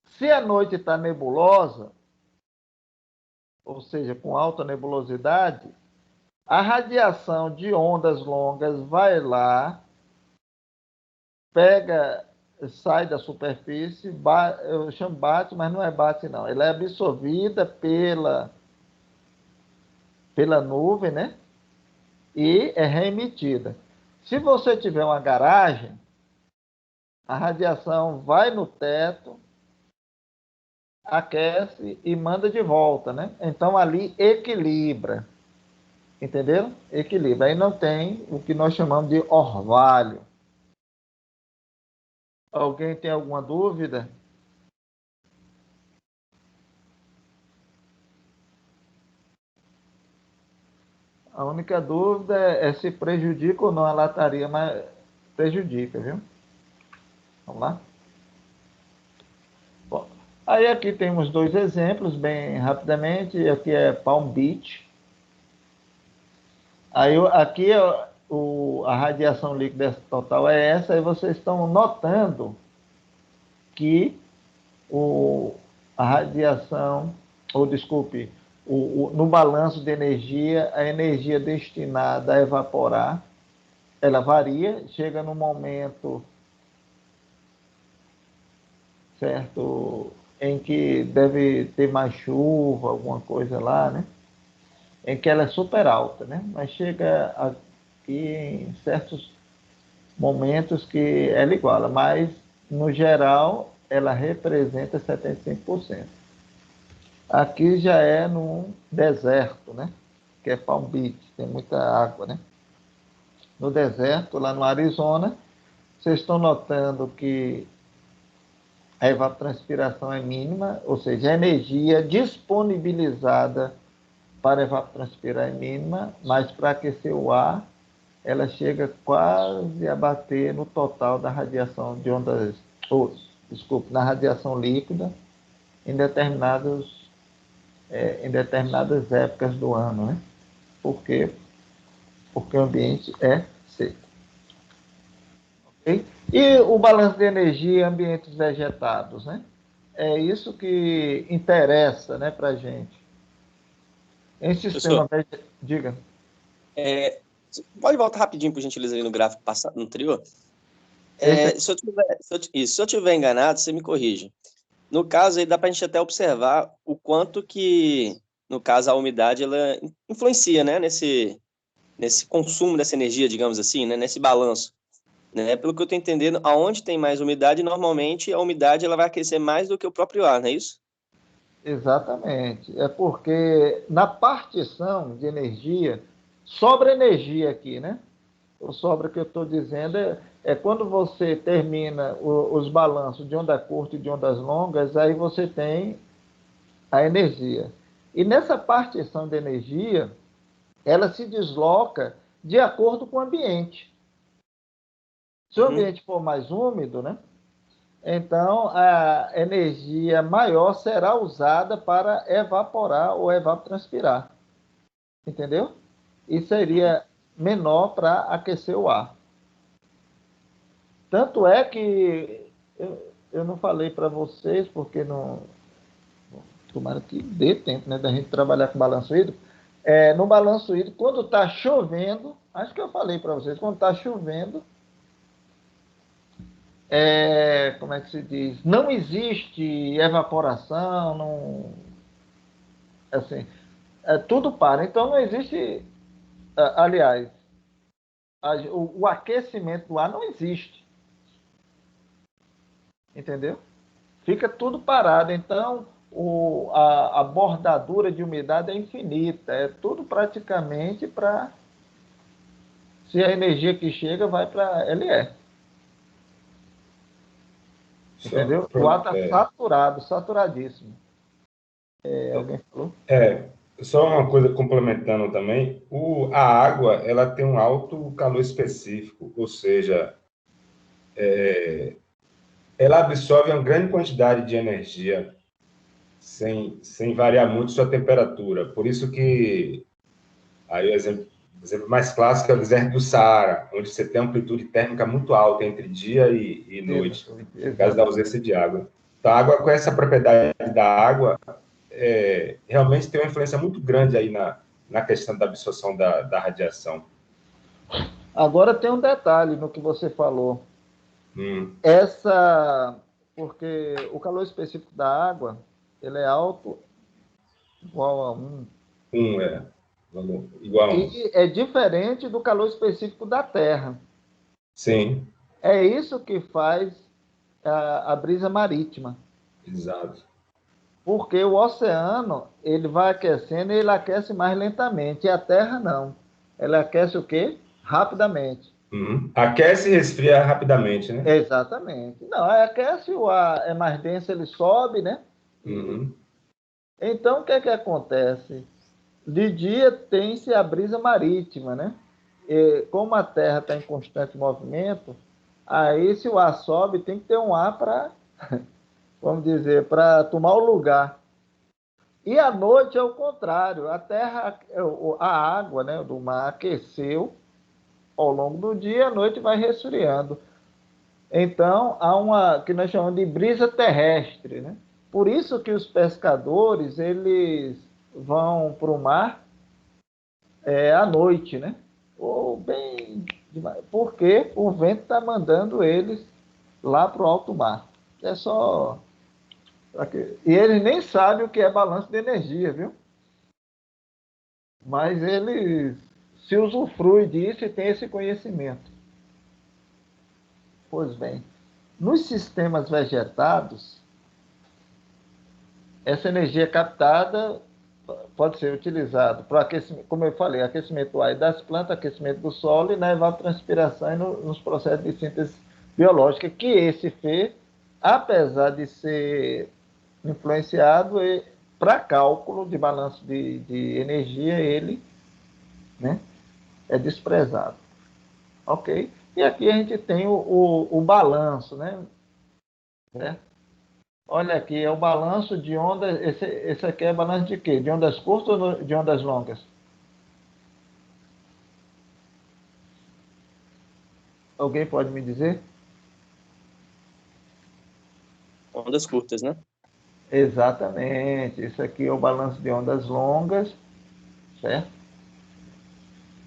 A: se a noite está nebulosa, ou seja, com alta nebulosidade, a radiação de ondas longas vai lá, pega, sai da superfície, eu chamo bate, mas não é bate não, ela é absorvida pela nuvem, né? E é reemitida. Se você tiver uma garagem, a radiação vai no teto, aquece e manda de volta, né? Então ali equilibra. Entenderam? Equilibra. Aí não tem o que nós chamamos de orvalho. Alguém tem alguma dúvida? A única dúvida é se prejudica ou não a lataria, mas prejudica, viu? Vamos lá? Bom, aí aqui temos dois exemplos, bem rapidamente. Aqui é Palm Beach. Aí aqui a radiação líquida total é essa, e vocês estão notando que a radiação, ou desculpe, no balanço de energia, a energia destinada a evaporar ela varia, chega no momento certo em que deve ter mais chuva, alguma coisa lá, né? Em que ela é super alta, né? Mas chega aqui em certos momentos que ela iguala, mas no geral ela representa 75%. Aqui já é num deserto, né? Que é Palm Beach, tem muita água, né? No deserto, lá no Arizona, vocês estão notando que a evapotranspiração é mínima, ou seja, a energia disponibilizada para evapotranspirar é mínima, mas para aquecer o ar, ela chega quase a bater no total da radiação de ondas, na radiação líquida em em determinadas épocas do ano, né? Por quê? Porque o ambiente é seco. Okay? E o balanço de energia em ambientes vegetados, né? É isso que interessa, né, para a gente. Em sistema vegetativo, diga.
F: Pode voltar rapidinho, por gentileza, ali no gráfico passado, no anterior? Se eu tiver enganado, você me corrige. No caso, aí dá para a gente até observar o quanto que, no caso, a umidade ela influencia, né, nesse consumo dessa energia, digamos assim, né, nesse balanço. Né? Pelo que eu estou entendendo, aonde tem mais umidade, normalmente a umidade ela vai aquecer mais do que o próprio ar, não é isso?
A: Exatamente. É porque na partição de energia, sobra energia aqui, né? O sobra que eu estou dizendo é quando você termina os balanços de onda curta e de ondas longas, aí você tem a energia. E nessa partição de energia, ela se desloca de acordo com o ambiente. Se o ambiente for mais úmido, né? Então a energia maior será usada para evaporar ou evapotranspirar. Entendeu? E seria menor para aquecer o ar. Tanto é que eu não falei para vocês, porque não. Tomara que dê tempo, né, da gente trabalhar com balanço hídrico. No balanço hídrico, quando está chovendo, acho que eu falei para vocês, quando está chovendo, como é que se diz? Não existe evaporação, não, assim, tudo para. Então não existe, aliás, o aquecimento do ar não existe. Entendeu? Fica tudo parado. Então, a bordadura de umidade é infinita. É tudo praticamente para... Se a energia que chega vai para LE. Entendeu? O ar está saturado, saturadíssimo. Alguém falou?
E: Só uma coisa complementando também, a água ela tem um alto calor específico, ou seja, ela absorve uma grande quantidade de energia sem variar muito sua temperatura. Por isso que aí o exemplo mais clássico é o deserto do Saara, onde você tem amplitude térmica muito alta entre dia e noite, por causa da ausência de água. Então, a água, com essa propriedade da água, realmente tem uma influência muito grande aí na questão da absorção da radiação.
A: Agora tem um detalhe no que você falou. Porque o calor específico da água, ele é alto igual a 1.
E: Igual a 1.
A: E é diferente do calor específico da Terra.
E: Sim.
A: É isso que faz a brisa marítima.
E: Exato.
A: Porque o oceano, ele vai aquecendo e ele aquece mais lentamente. E a Terra não. Ela aquece o quê? Rapidamente.
E: Aquece e resfria rapidamente, né?
A: Exatamente. Não, aquece, o ar é mais denso, ele sobe, né? Então, o que é que acontece? De dia tem-se a brisa marítima, né? E como a Terra está em constante movimento, aí se o ar sobe, tem que ter um ar para, vamos dizer, para tomar o lugar. E à noite é o contrário. A Terra, a água, né, do mar aqueceu ao longo do dia, à noite vai resfriando. Então, há uma que nós chamamos de brisa terrestre, né? Por isso que os pescadores, eles vão para o mar à noite, né? Ou bem Porque o vento está mandando eles lá para o alto mar. É só... E eles nem sabem o que é balanço de energia, viu? Mas eles se usufruem disso e têm esse conhecimento. Pois bem, nos sistemas vegetados, essa energia captada pode ser utilizada para aquecimento, como eu falei, aquecimento do ar e das plantas, aquecimento do solo e na evapotranspiração e nos processos de síntese biológica, que esse fez, apesar de ser influenciado para cálculo de balanço de energia, ele, né, é desprezado. Ok? E aqui a gente tem o balanço, né? Olha aqui, é o balanço de ondas. Esse aqui é balanço de quê? De ondas curtas ou de ondas longas? Alguém pode me dizer?
F: Ondas curtas, né?
A: Exatamente. Isso aqui é o balanço de ondas longas, certo?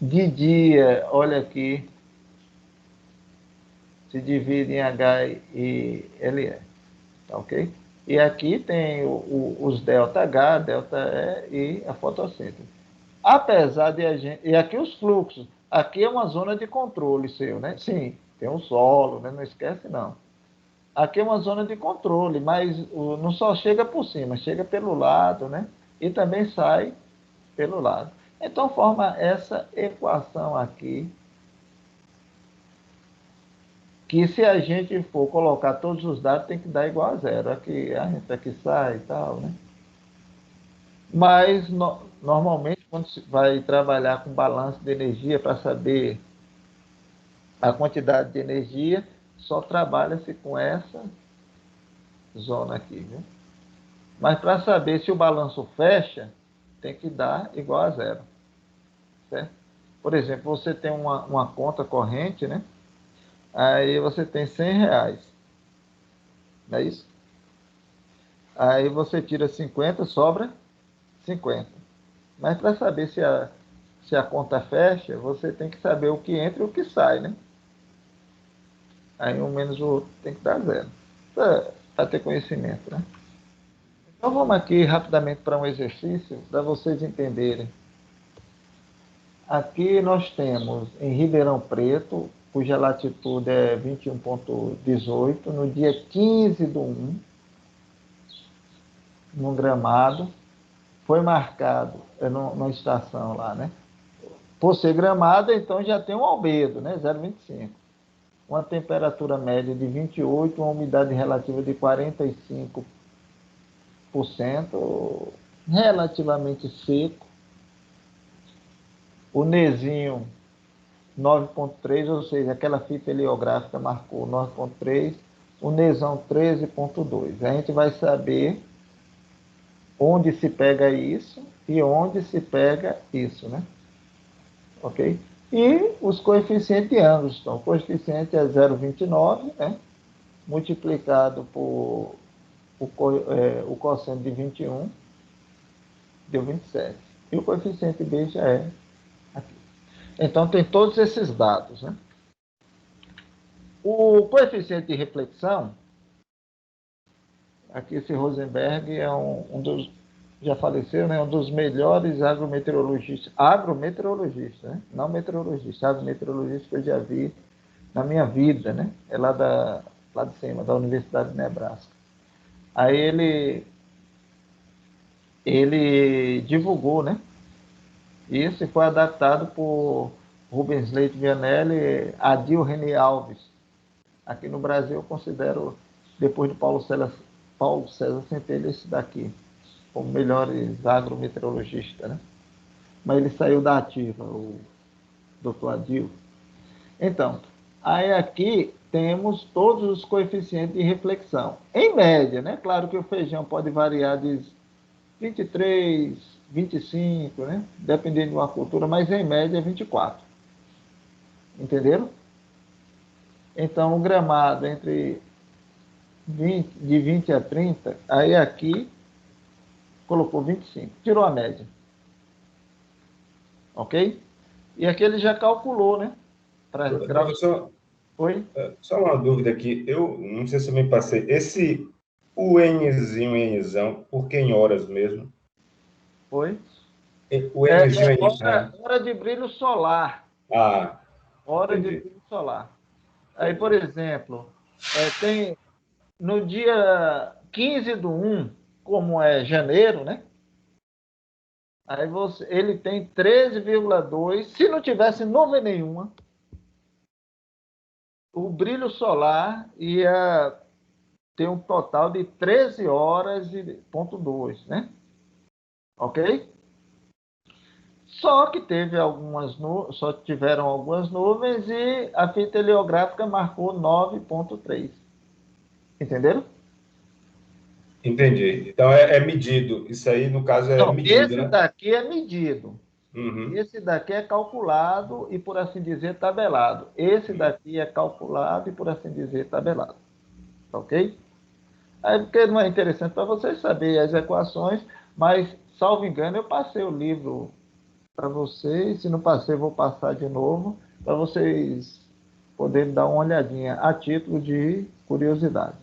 A: De dia, olha aqui, se divide em H e LE, tá ok? E aqui tem os delta H, delta E e a fotossíntese. Apesar de a gente... E aqui os fluxos. Aqui é uma zona de controle seu, né? Sim, tem um solo, né? Não esquece, não. Aqui é uma zona de controle, mas não só chega por cima, chega pelo lado, né? E também sai pelo lado. Então, forma essa equação aqui, que se a gente for colocar todos os dados, tem que dar igual a zero. Aqui, a gente aqui sai e tal, né? Mas, normalmente, quando se vai trabalhar com balanço de energia para saber a quantidade de energia, só trabalha-se com essa zona aqui, viu? Mas para saber se o balanço fecha, tem que dar igual a zero, certo? Por exemplo, você tem uma conta corrente, né? Aí você tem R$ 100, não é isso? Aí você tira 50, sobra 50. Mas para saber se a conta fecha, você tem que saber o que entra e o que sai, né? Aí um menos o outro tem que dar zero. Para ter conhecimento, né? Então vamos aqui rapidamente para um exercício, para vocês entenderem. Aqui nós temos em Ribeirão Preto, cuja latitude é 21,18, no dia 15/1, num gramado, foi marcado numa estação lá, né? Por ser gramado, então já tem um albedo, né? 0,25. Uma temperatura média de 28, uma umidade relativa de 45%, relativamente seco. O Nezinho 9,3, ou seja, aquela fita heliográfica marcou 9,3, o Nezão 13,2. A gente vai saber onde se pega isso e onde se pega isso, né? Ok? E os coeficientes de ângulos. Então, o coeficiente é 0,29, né? Multiplicado por o cosseno de 21, deu 27. E o coeficiente B já é aqui. Então, tem todos esses dados, né? O coeficiente de reflexão, aqui esse Rosenberg é um dos, já faleceu, né? Um dos melhores agrometeorologistas, né? Não meteorologista, agrometeorologista que eu já vi na minha vida, né? É lá de cima, da Universidade de Nebraska. Aí ele divulgou, né? Isso foi adaptado por Rubens Leite Vianelli, Adil Reni Alves. Aqui no Brasil, eu considero, depois de Paulo César Centelha, esse daqui, como melhores agrometeorologistas, né? Mas ele saiu da ativa, o doutor Adil. Então, aí aqui temos todos os coeficientes de reflexão. Em média, né? Claro que o feijão pode variar de 23, 25, né? Dependendo de uma cultura, mas em média é 24. Entenderam? Então, o gramado entre de 20 a 30, aí aqui colocou 25, tirou a média. Ok? E aqui ele já calculou, né? para grau...
E: Professor,
A: Oi?
E: só uma dúvida aqui. Eu não sei se eu me passei. Esse UNzinho, Nzão, por que em horas mesmo?
A: Oi?
E: O Nzinho,
A: Hora de brilho solar.
E: Ah,
A: Hora de
E: entendi.
A: brilho solar. Aí, por exemplo, tem no dia 15/1, como é janeiro, né? Aí ele tem 13,2. Se não tivesse nuvem nenhuma, o brilho solar ia ter um total de 13 horas e ponto 2, né? Ok? Só que só tiveram algumas nuvens e a fita heliográfica marcou 9,3. Entenderam?
E: Entendi. Então é medido. Isso aí, no caso, é
A: Não,
E: medido,
A: esse
E: né?
A: daqui é medido.
E: Uhum.
A: Esse daqui é calculado e, por assim dizer, tabelado. Esse daqui é calculado e, por assim dizer, tabelado. Ok? Aí, porque não é interessante para vocês saberem as equações, mas, salvo engano, eu passei o livro para vocês. Se não passei, vou passar de novo, para vocês poderem dar uma olhadinha a título de curiosidade.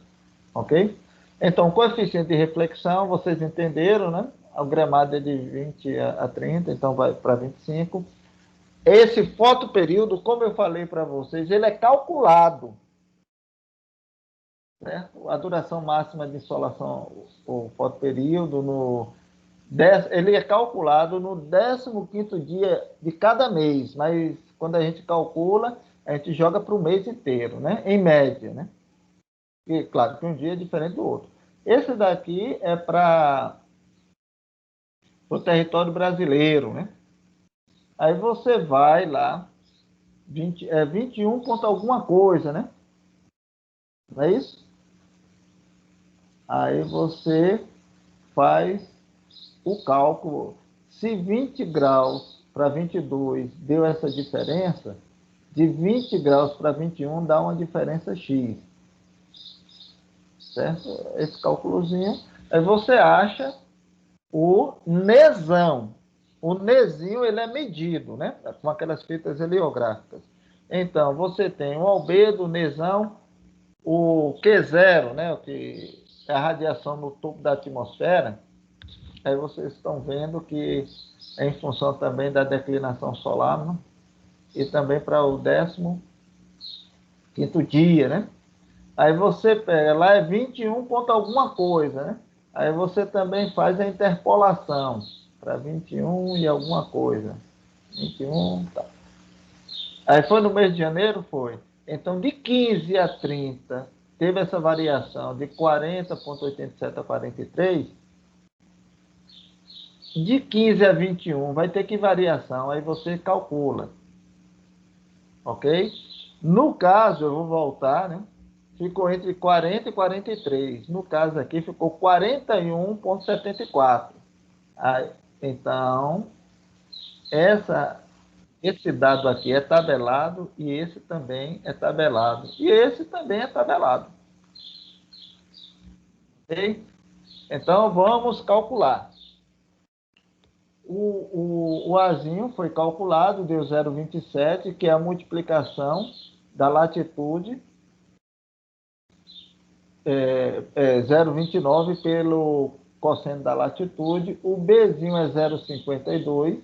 A: Ok? Então, o coeficiente de reflexão, vocês entenderam, né? O gramado é de 20 a 30, então vai para 25. Esse fotoperíodo, como eu falei para vocês, ele é calculado. Certo? A duração máxima de insolação, o fotoperíodo, ele é calculado no 15º dia de cada mês, mas quando a gente calcula, a gente joga para o mês inteiro, né? Em média, né? E claro que um dia é diferente do outro. Esse daqui é para o território brasileiro, né? Aí você vai lá, 21 ponto alguma coisa, né? Não é isso? Aí você faz o cálculo. Se 20 graus para 22 deu essa diferença, de 20 graus para 21 dá uma diferença X. Certo? Esse cálculozinho. Aí você acha o nesão. O nesinho, ele é medido, né? Com aquelas fitas heliográficas. Então, você tem o albedo, o nesão, o Q0, né? Que é a radiação no topo da atmosfera. Aí vocês estão vendo que é em função também da declinação solar, né? E também para o 15º dia, né? Aí você pega, lá é 21 ponto alguma coisa, né? Aí você também faz a interpolação para 21 e alguma coisa. 21, tá. Aí foi no mês de janeiro? Foi. Então, de 15 a 30, teve essa variação de 40,87 a 43. De 15 a 21, vai ter que variação, aí você calcula. Ok? No caso, eu vou voltar, né? Ficou entre 40 e 43. No caso aqui, ficou 41,74. Aí, então, esse dado aqui é tabelado e esse também é tabelado. E esse também é tabelado. Ok? Então, vamos calcular. O Azinho foi calculado, deu 0,27, que é a multiplicação da latitude 0,29 pelo cosseno da latitude. O Bzinho é 0,52.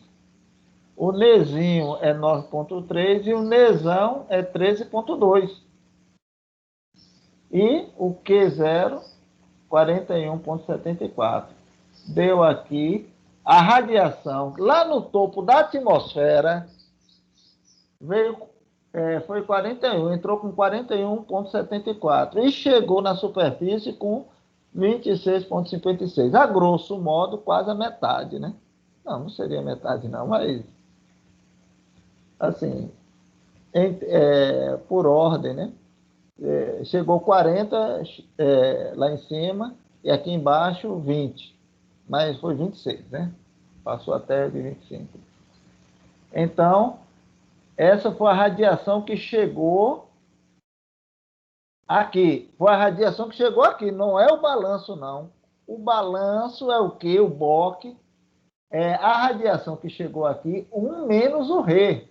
A: O Nzinho é 9,3 e o Nzão é 13,2. E o Q0, 41,74. Deu aqui a radiação lá no topo da atmosfera, foi 41, entrou com 41,74 e chegou na superfície com 26,56. A grosso modo, quase a metade, né? Não seria metade não, mas assim, por ordem, né? Chegou 40 lá em cima e aqui embaixo 20, mas foi 26, né? Passou até de 25. Então, essa foi a radiação que chegou aqui. Foi a radiação que chegou aqui, não é o balanço, não. O balanço é o quê? O Bock. É a radiação que chegou aqui, 1 menos o Rê.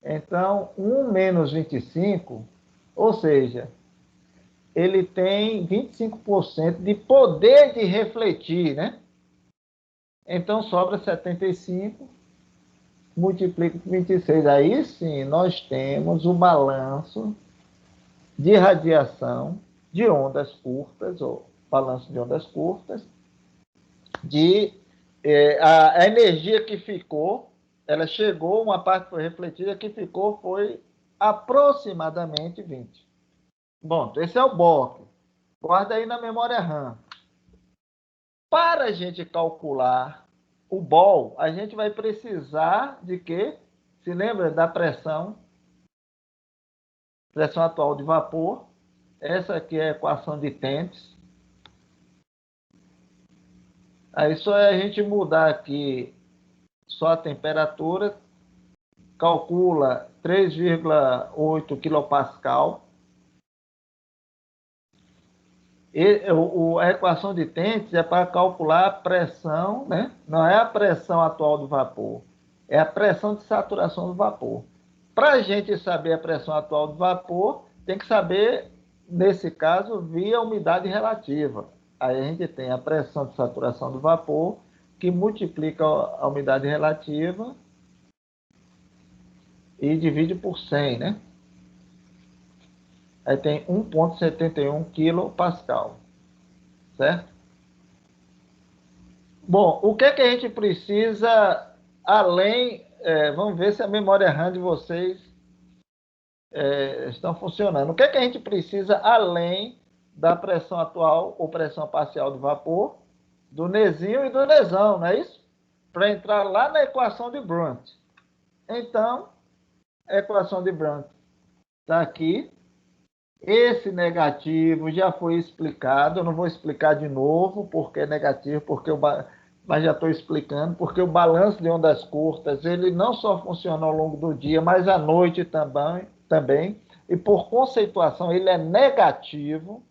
A: Então, 1 menos 25, ou seja, ele tem 25% de poder de refletir, né? Então, sobra 75, multiplica por 26. Aí sim, nós temos o balanço de radiação de ondas curtas, ou balanço de ondas curtas, a energia que ficou, ela chegou, uma parte foi refletida, que ficou foi aproximadamente 20. Bom, esse é o BOC. Guarda aí na memória RAM. Para a gente calcular o BOL, a gente vai precisar de quê? Se lembra da pressão atual de vapor. Essa aqui é a equação de Tentes. Aí só é a gente mudar aqui só a temperatura, calcula 3,8 kPa. A equação de Tentes é para calcular a pressão, né? Não é a pressão atual do vapor, é a pressão de saturação do vapor. Para a gente saber a pressão atual do vapor, tem que saber, nesse caso, via umidade relativa. Aí a gente tem a pressão de saturação do vapor, que multiplica a umidade relativa e divide por 100, né? Aí tem 1,71 kPa, certo? Bom, o que é que a gente precisa além... vamos ver se a memória RAM de vocês estão funcionando. O que é que a gente precisa além da pressão atual ou pressão parcial do vapor, do Nezinho e do Nezão, não é isso? Para entrar lá na equação de Brunt. Então, a equação de Brunt está aqui. Esse negativo já foi explicado, eu não vou explicar de novo porque é negativo, mas já estou explicando, porque o balanço de ondas curtas, ele não só funciona ao longo do dia, mas à noite também, e por conceituação ele é negativo,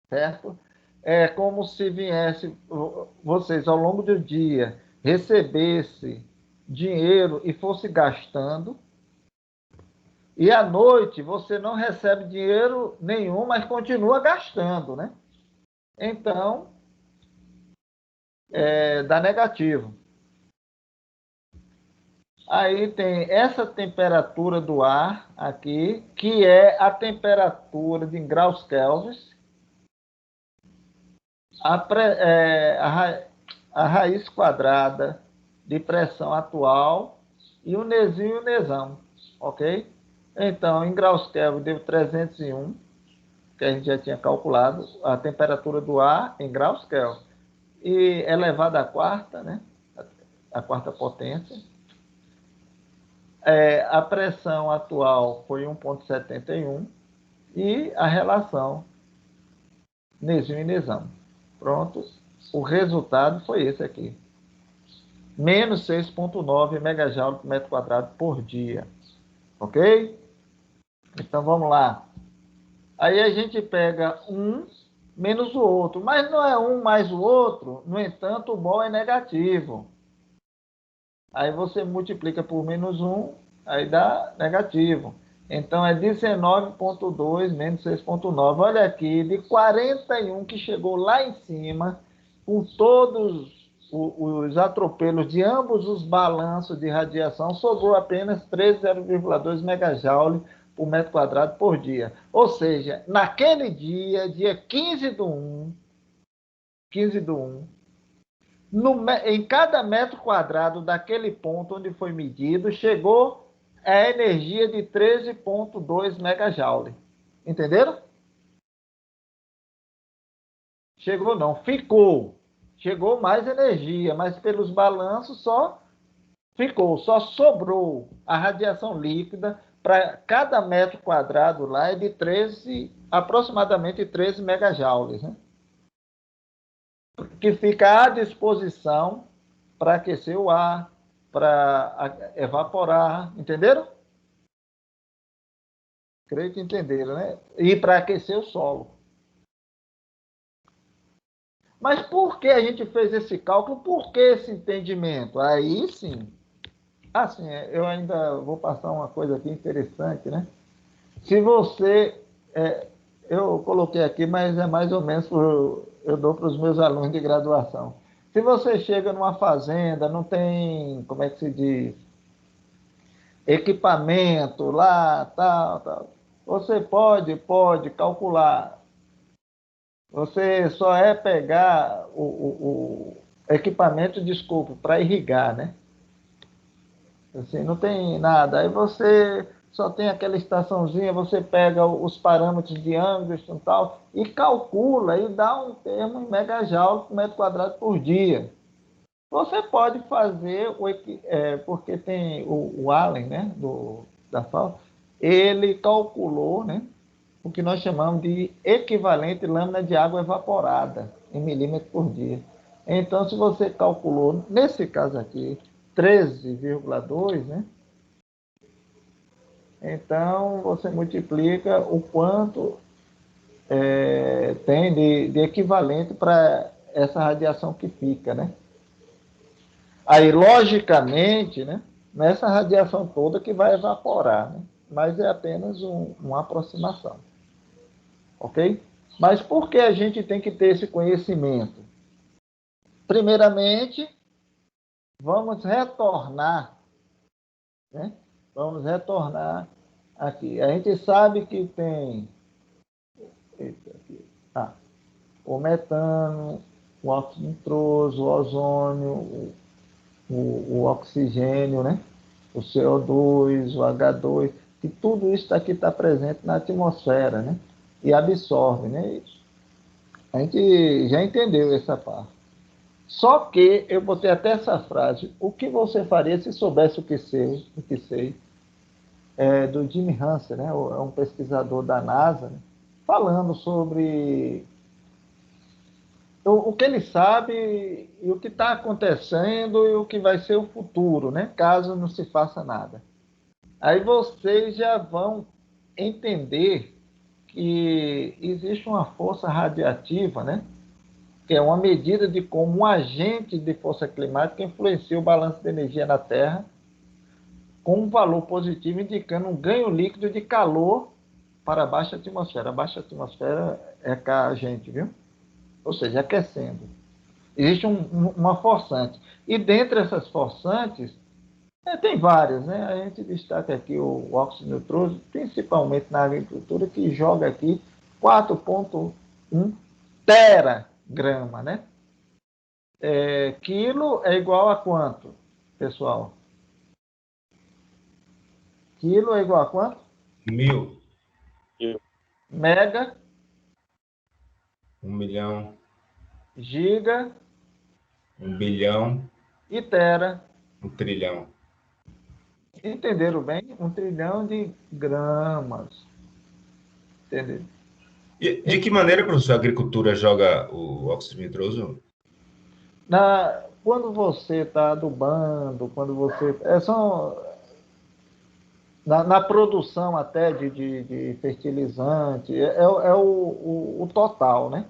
A: certo? É como se viesse, vocês ao longo do dia, recebesse dinheiro e fosse gastando, e à noite você não recebe dinheiro nenhum, mas continua gastando, né? Então, dá negativo. Aí tem essa temperatura do ar aqui, que é a temperatura em graus Kelvin. A raiz quadrada de pressão atual e o Nezinho e o Nezão, ok? Então, em graus Kelvin deu 301, que a gente já tinha calculado, a temperatura do ar em graus Kelvin. E elevado à quarta, né? A quarta potência. A pressão atual foi 1,71 e a relação Nezinho e Nezão. Pronto. O resultado foi esse aqui. Menos 6,9 megajoule por metro quadrado por dia. Ok? Então, vamos lá. Aí a gente pega um menos o outro. Mas não é um mais o outro. No entanto, o mol é negativo. Aí você multiplica por menos 1, aí dá negativo. Então, é 19,2 menos 6,9. Olha aqui, de 41 que chegou lá em cima, com todos os atropelos de ambos os balanços de radiação, sobrou apenas 13,2 megajoule por metro quadrado por dia. Ou seja, naquele dia 15 do 1, em cada metro quadrado daquele ponto onde foi medido, chegou a energia de 13,2 megajoule. Entenderam? Chegou não, ficou. Chegou mais energia, mas pelos balanços só sobrou a radiação líquida para cada metro quadrado lá é de aproximadamente 13 megajoules, né? Que fica à disposição para aquecer o ar, para evaporar, entenderam? Creio que entenderam, né? E para aquecer o solo. Mas por que a gente fez esse cálculo? Por que esse entendimento? Aí sim, Sim, eu ainda vou passar uma coisa aqui interessante, né? Se você, eu coloquei aqui, mas é mais ou menos eu dou para os meus alunos de graduação. Se você chega numa fazenda, não tem, como é que se diz, equipamento lá, tal, você pode calcular. Você só é pegar o equipamento, desculpa, para irrigar, né? Assim, não tem nada. Aí você só tem aquela estaçãozinha, você pega os parâmetros de Angstrom e tal, e calcula e dá um termo em megajoule por metro quadrado por dia. Você pode fazer, porque tem o Allen, né, da FAO, ele calculou, né, o que nós chamamos de equivalente lâmina de água evaporada em milímetro por dia. Então, se você calculou, nesse caso aqui, 13,2, né? Então, você multiplica o quanto tem de equivalente para essa radiação que fica, né? Aí, logicamente, né, nessa radiação toda que vai evaporar, né? Mas é apenas uma aproximação. Ok? Mas por que a gente tem que ter esse conhecimento? Primeiramente, vamos retornar, né? Vamos retornar aqui. A gente sabe que tem o metano, o óxido nitroso, o ozônio, o oxigênio, né? O CO2, o H2, que tudo isso aqui está presente na atmosfera, né? E absorve, né? A gente já entendeu essa parte. Só que eu botei até essa frase: o que você faria se soubesse o que sei? Do Jimmy Hansen, né? É um pesquisador da NASA, né? Falando sobre o que ele sabe e o que está acontecendo e o que vai ser o futuro, né? Caso não se faça nada. Aí vocês já vão entender que existe uma força radiativa, né? Que é uma medida de como um agente de força climática influencia o balanço de energia na Terra, com um valor positivo indicando um ganho líquido de calor para a baixa atmosfera. A baixa atmosfera é cá a gente, viu? Ou seja, aquecendo. Existe uma forçante. E dentre essas forçantes, tem várias, né? A gente destaca aqui o óxido nitroso, principalmente na agricultura, que joga aqui 4,1 teragrama, né? Quilo é igual a quanto, pessoal? Quilo é igual a quanto?
E: 1.000.
A: Mega.
E: 1 milhão.
A: Giga.
E: 1 bilhão.
A: E tera.
E: 1 trilhão.
A: Entenderam bem? 1 trilhão de gramas. Entenderam?
E: E de que maneira, professor, a agricultura joga o óxido nitroso?
A: Quando você está adubando, quando você... Na produção até de fertilizante, o total, né?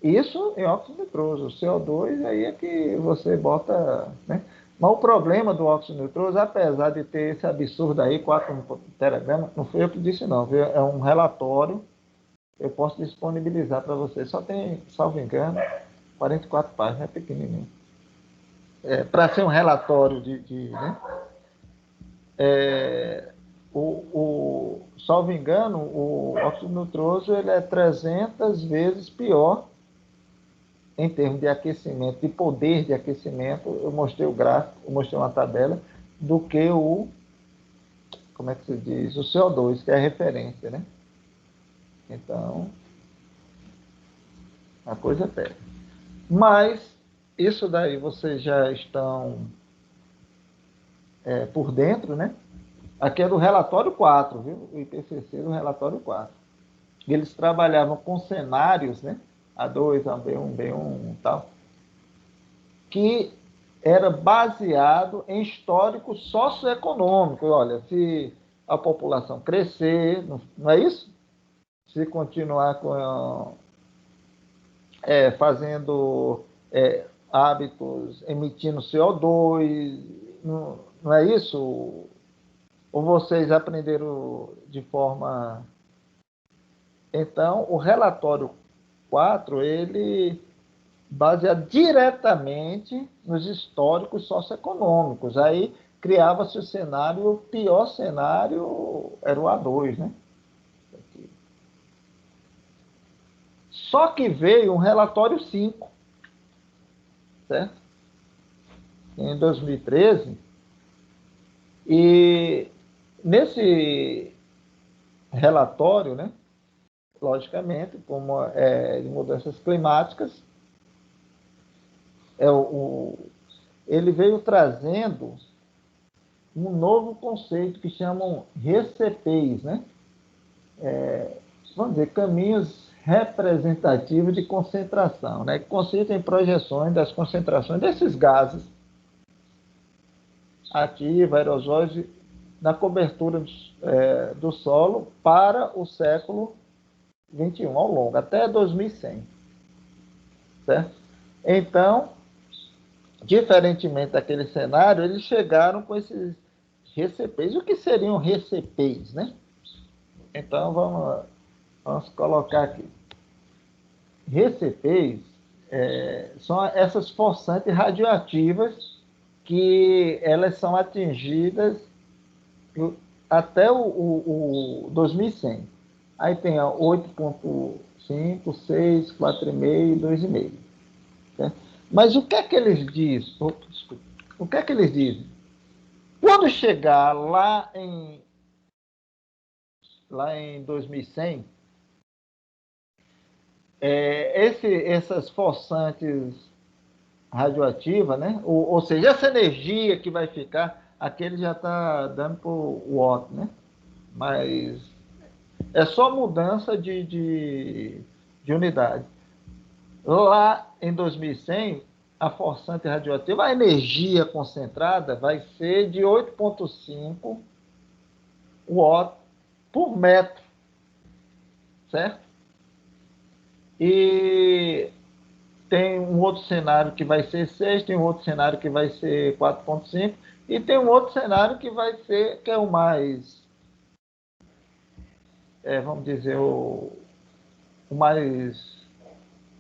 A: Isso em óxido nitroso. O CO2 aí é que você bota, né? Mas o problema do óxido nitroso, apesar de ter esse absurdo aí, 4 teragramas, não foi eu que disse não, viu? É um relatório, eu posso disponibilizar para você. Só tem, salvo engano, 44 páginas, é pequenininho. Para ser um relatório né? Salvo engano, o óxido nitroso ele é 300 vezes pior em termos de aquecimento, de poder de aquecimento. Eu mostrei o gráfico, eu mostrei uma tabela, do que como é que se diz? O CO2, que é a referência, né? Então, a coisa pega. Mas, isso daí vocês já estão por dentro, né? Aqui é do relatório 4, viu? O IPCC do relatório 4. Eles trabalhavam com cenários, né? A2, A1, B1 e tal, que era baseado em histórico socioeconômico. Olha, se a população crescer, não é isso? Se continuar fazendo hábitos emitindo CO2, não é isso? Ou vocês aprenderam de forma... Então, o relatório 4, ele baseado diretamente nos históricos socioeconômicos. Aí criava-se o cenário, o pior cenário era o A2, né? Só que veio um relatório 5, certo? Em 2013, e nesse relatório, né, logicamente, como de mudanças climáticas, ele veio trazendo um novo conceito que chamam RCPs, né? Vamos dizer, caminhos representativos de concentração, né? Que consistem em projeções das concentrações desses gases ativos, aerosóis, na cobertura do solo para o século XXI, ao longo, até 2100. Certo? Então, diferentemente daquele cenário, eles chegaram com esses RCPs. O que seriam RCPs, né? Então, vamos colocar aqui. RCPs são essas forçantes radioativas que elas são atingidas até o 2100. Aí tem 8,5, 6, 4,5 e 2,5. Certo? Mas o que é que eles dizem? O que é que eles dizem? Quando chegar lá em 2100, essas forçantes radioativas, né? Ou seja, essa energia que vai ficar, aqui ele já está dando por watt, né? Mas é só mudança de unidade. Lá em 2100, a forçante radioativa, a energia concentrada vai ser de 8,5 watt por metro, certo? E tem um outro cenário que vai ser 6, tem um outro cenário que vai ser 4,5, e tem um outro cenário que vai ser, que é o mais, vamos dizer, o mais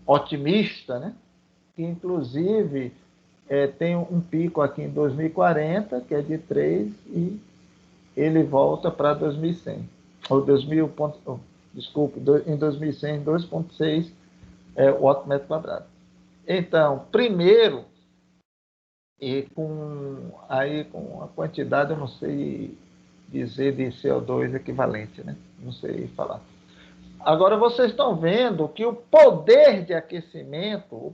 A: otimista, né? Que inclusive tem um pico aqui em 2040, que é de 3, e ele volta para 2100. Ou 2000, desculpe, em 2100, 2,6 watt metro quadrado. Então, primeiro, e com a quantidade, eu não sei dizer, de CO2 equivalente, né? Não sei falar. Agora, vocês estão vendo que o poder de aquecimento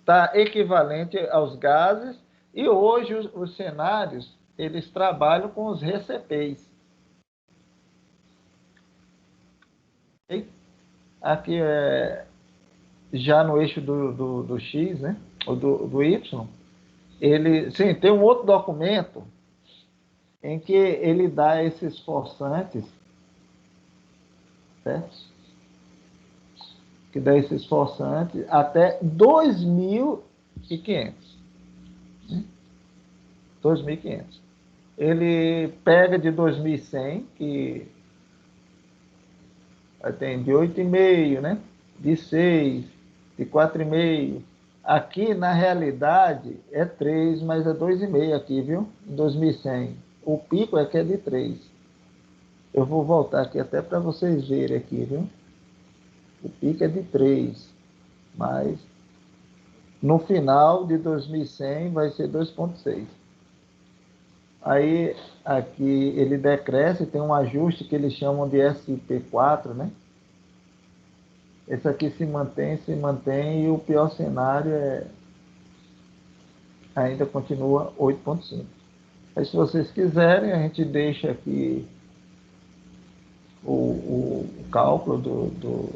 A: está equivalente aos gases, e hoje os cenários, eles trabalham com os RCPs. Aqui já no eixo do X, né? Ou do Y, sim, tem um outro documento em que ele dá esses forçantes, certo? Que dá esses esforçantes até 2.500. Né? 2.500. Ele pega de 2100, que tem de 8,5, né? De 6, de 4,5. Aqui, na realidade, é 3, mas é 2,5 aqui, viu? Em 2100. O pico é que é de 3. Eu vou voltar aqui até para vocês verem aqui, viu? O pico é de 3, mas no final de 2100 vai ser 2,6. Aí, aqui ele decresce, tem um ajuste que eles chamam de SP4, né? Esse aqui se mantém, e o pior cenário ainda continua 8,5. Aí, se vocês quiserem, a gente deixa aqui o cálculo do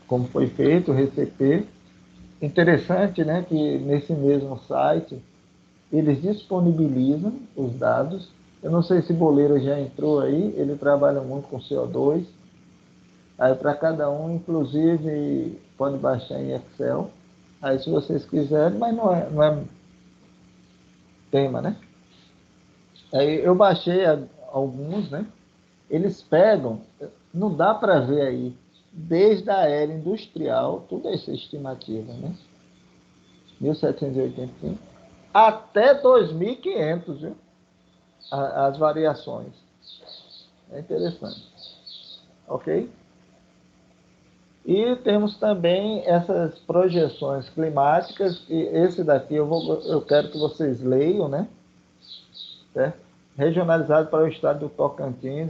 A: como foi feito o RCP. Interessante, né, que nesse mesmo site eles disponibilizam os dados. Eu não sei se Boleiro já entrou aí, ele trabalha muito com CO2. Aí para cada um, inclusive, pode baixar em Excel. Aí se vocês quiserem, mas não é tema, né? Aí eu baixei alguns, né? Eles pegam, não dá para ver aí, desde a era industrial, tudo isso é estimativa, né? 1785, até 2500, viu? As variações. É interessante. Ok? E temos também essas projeções climáticas, e esse daqui eu quero que vocês leiam, né? Certo? Regionalizado para o estado do Tocantins,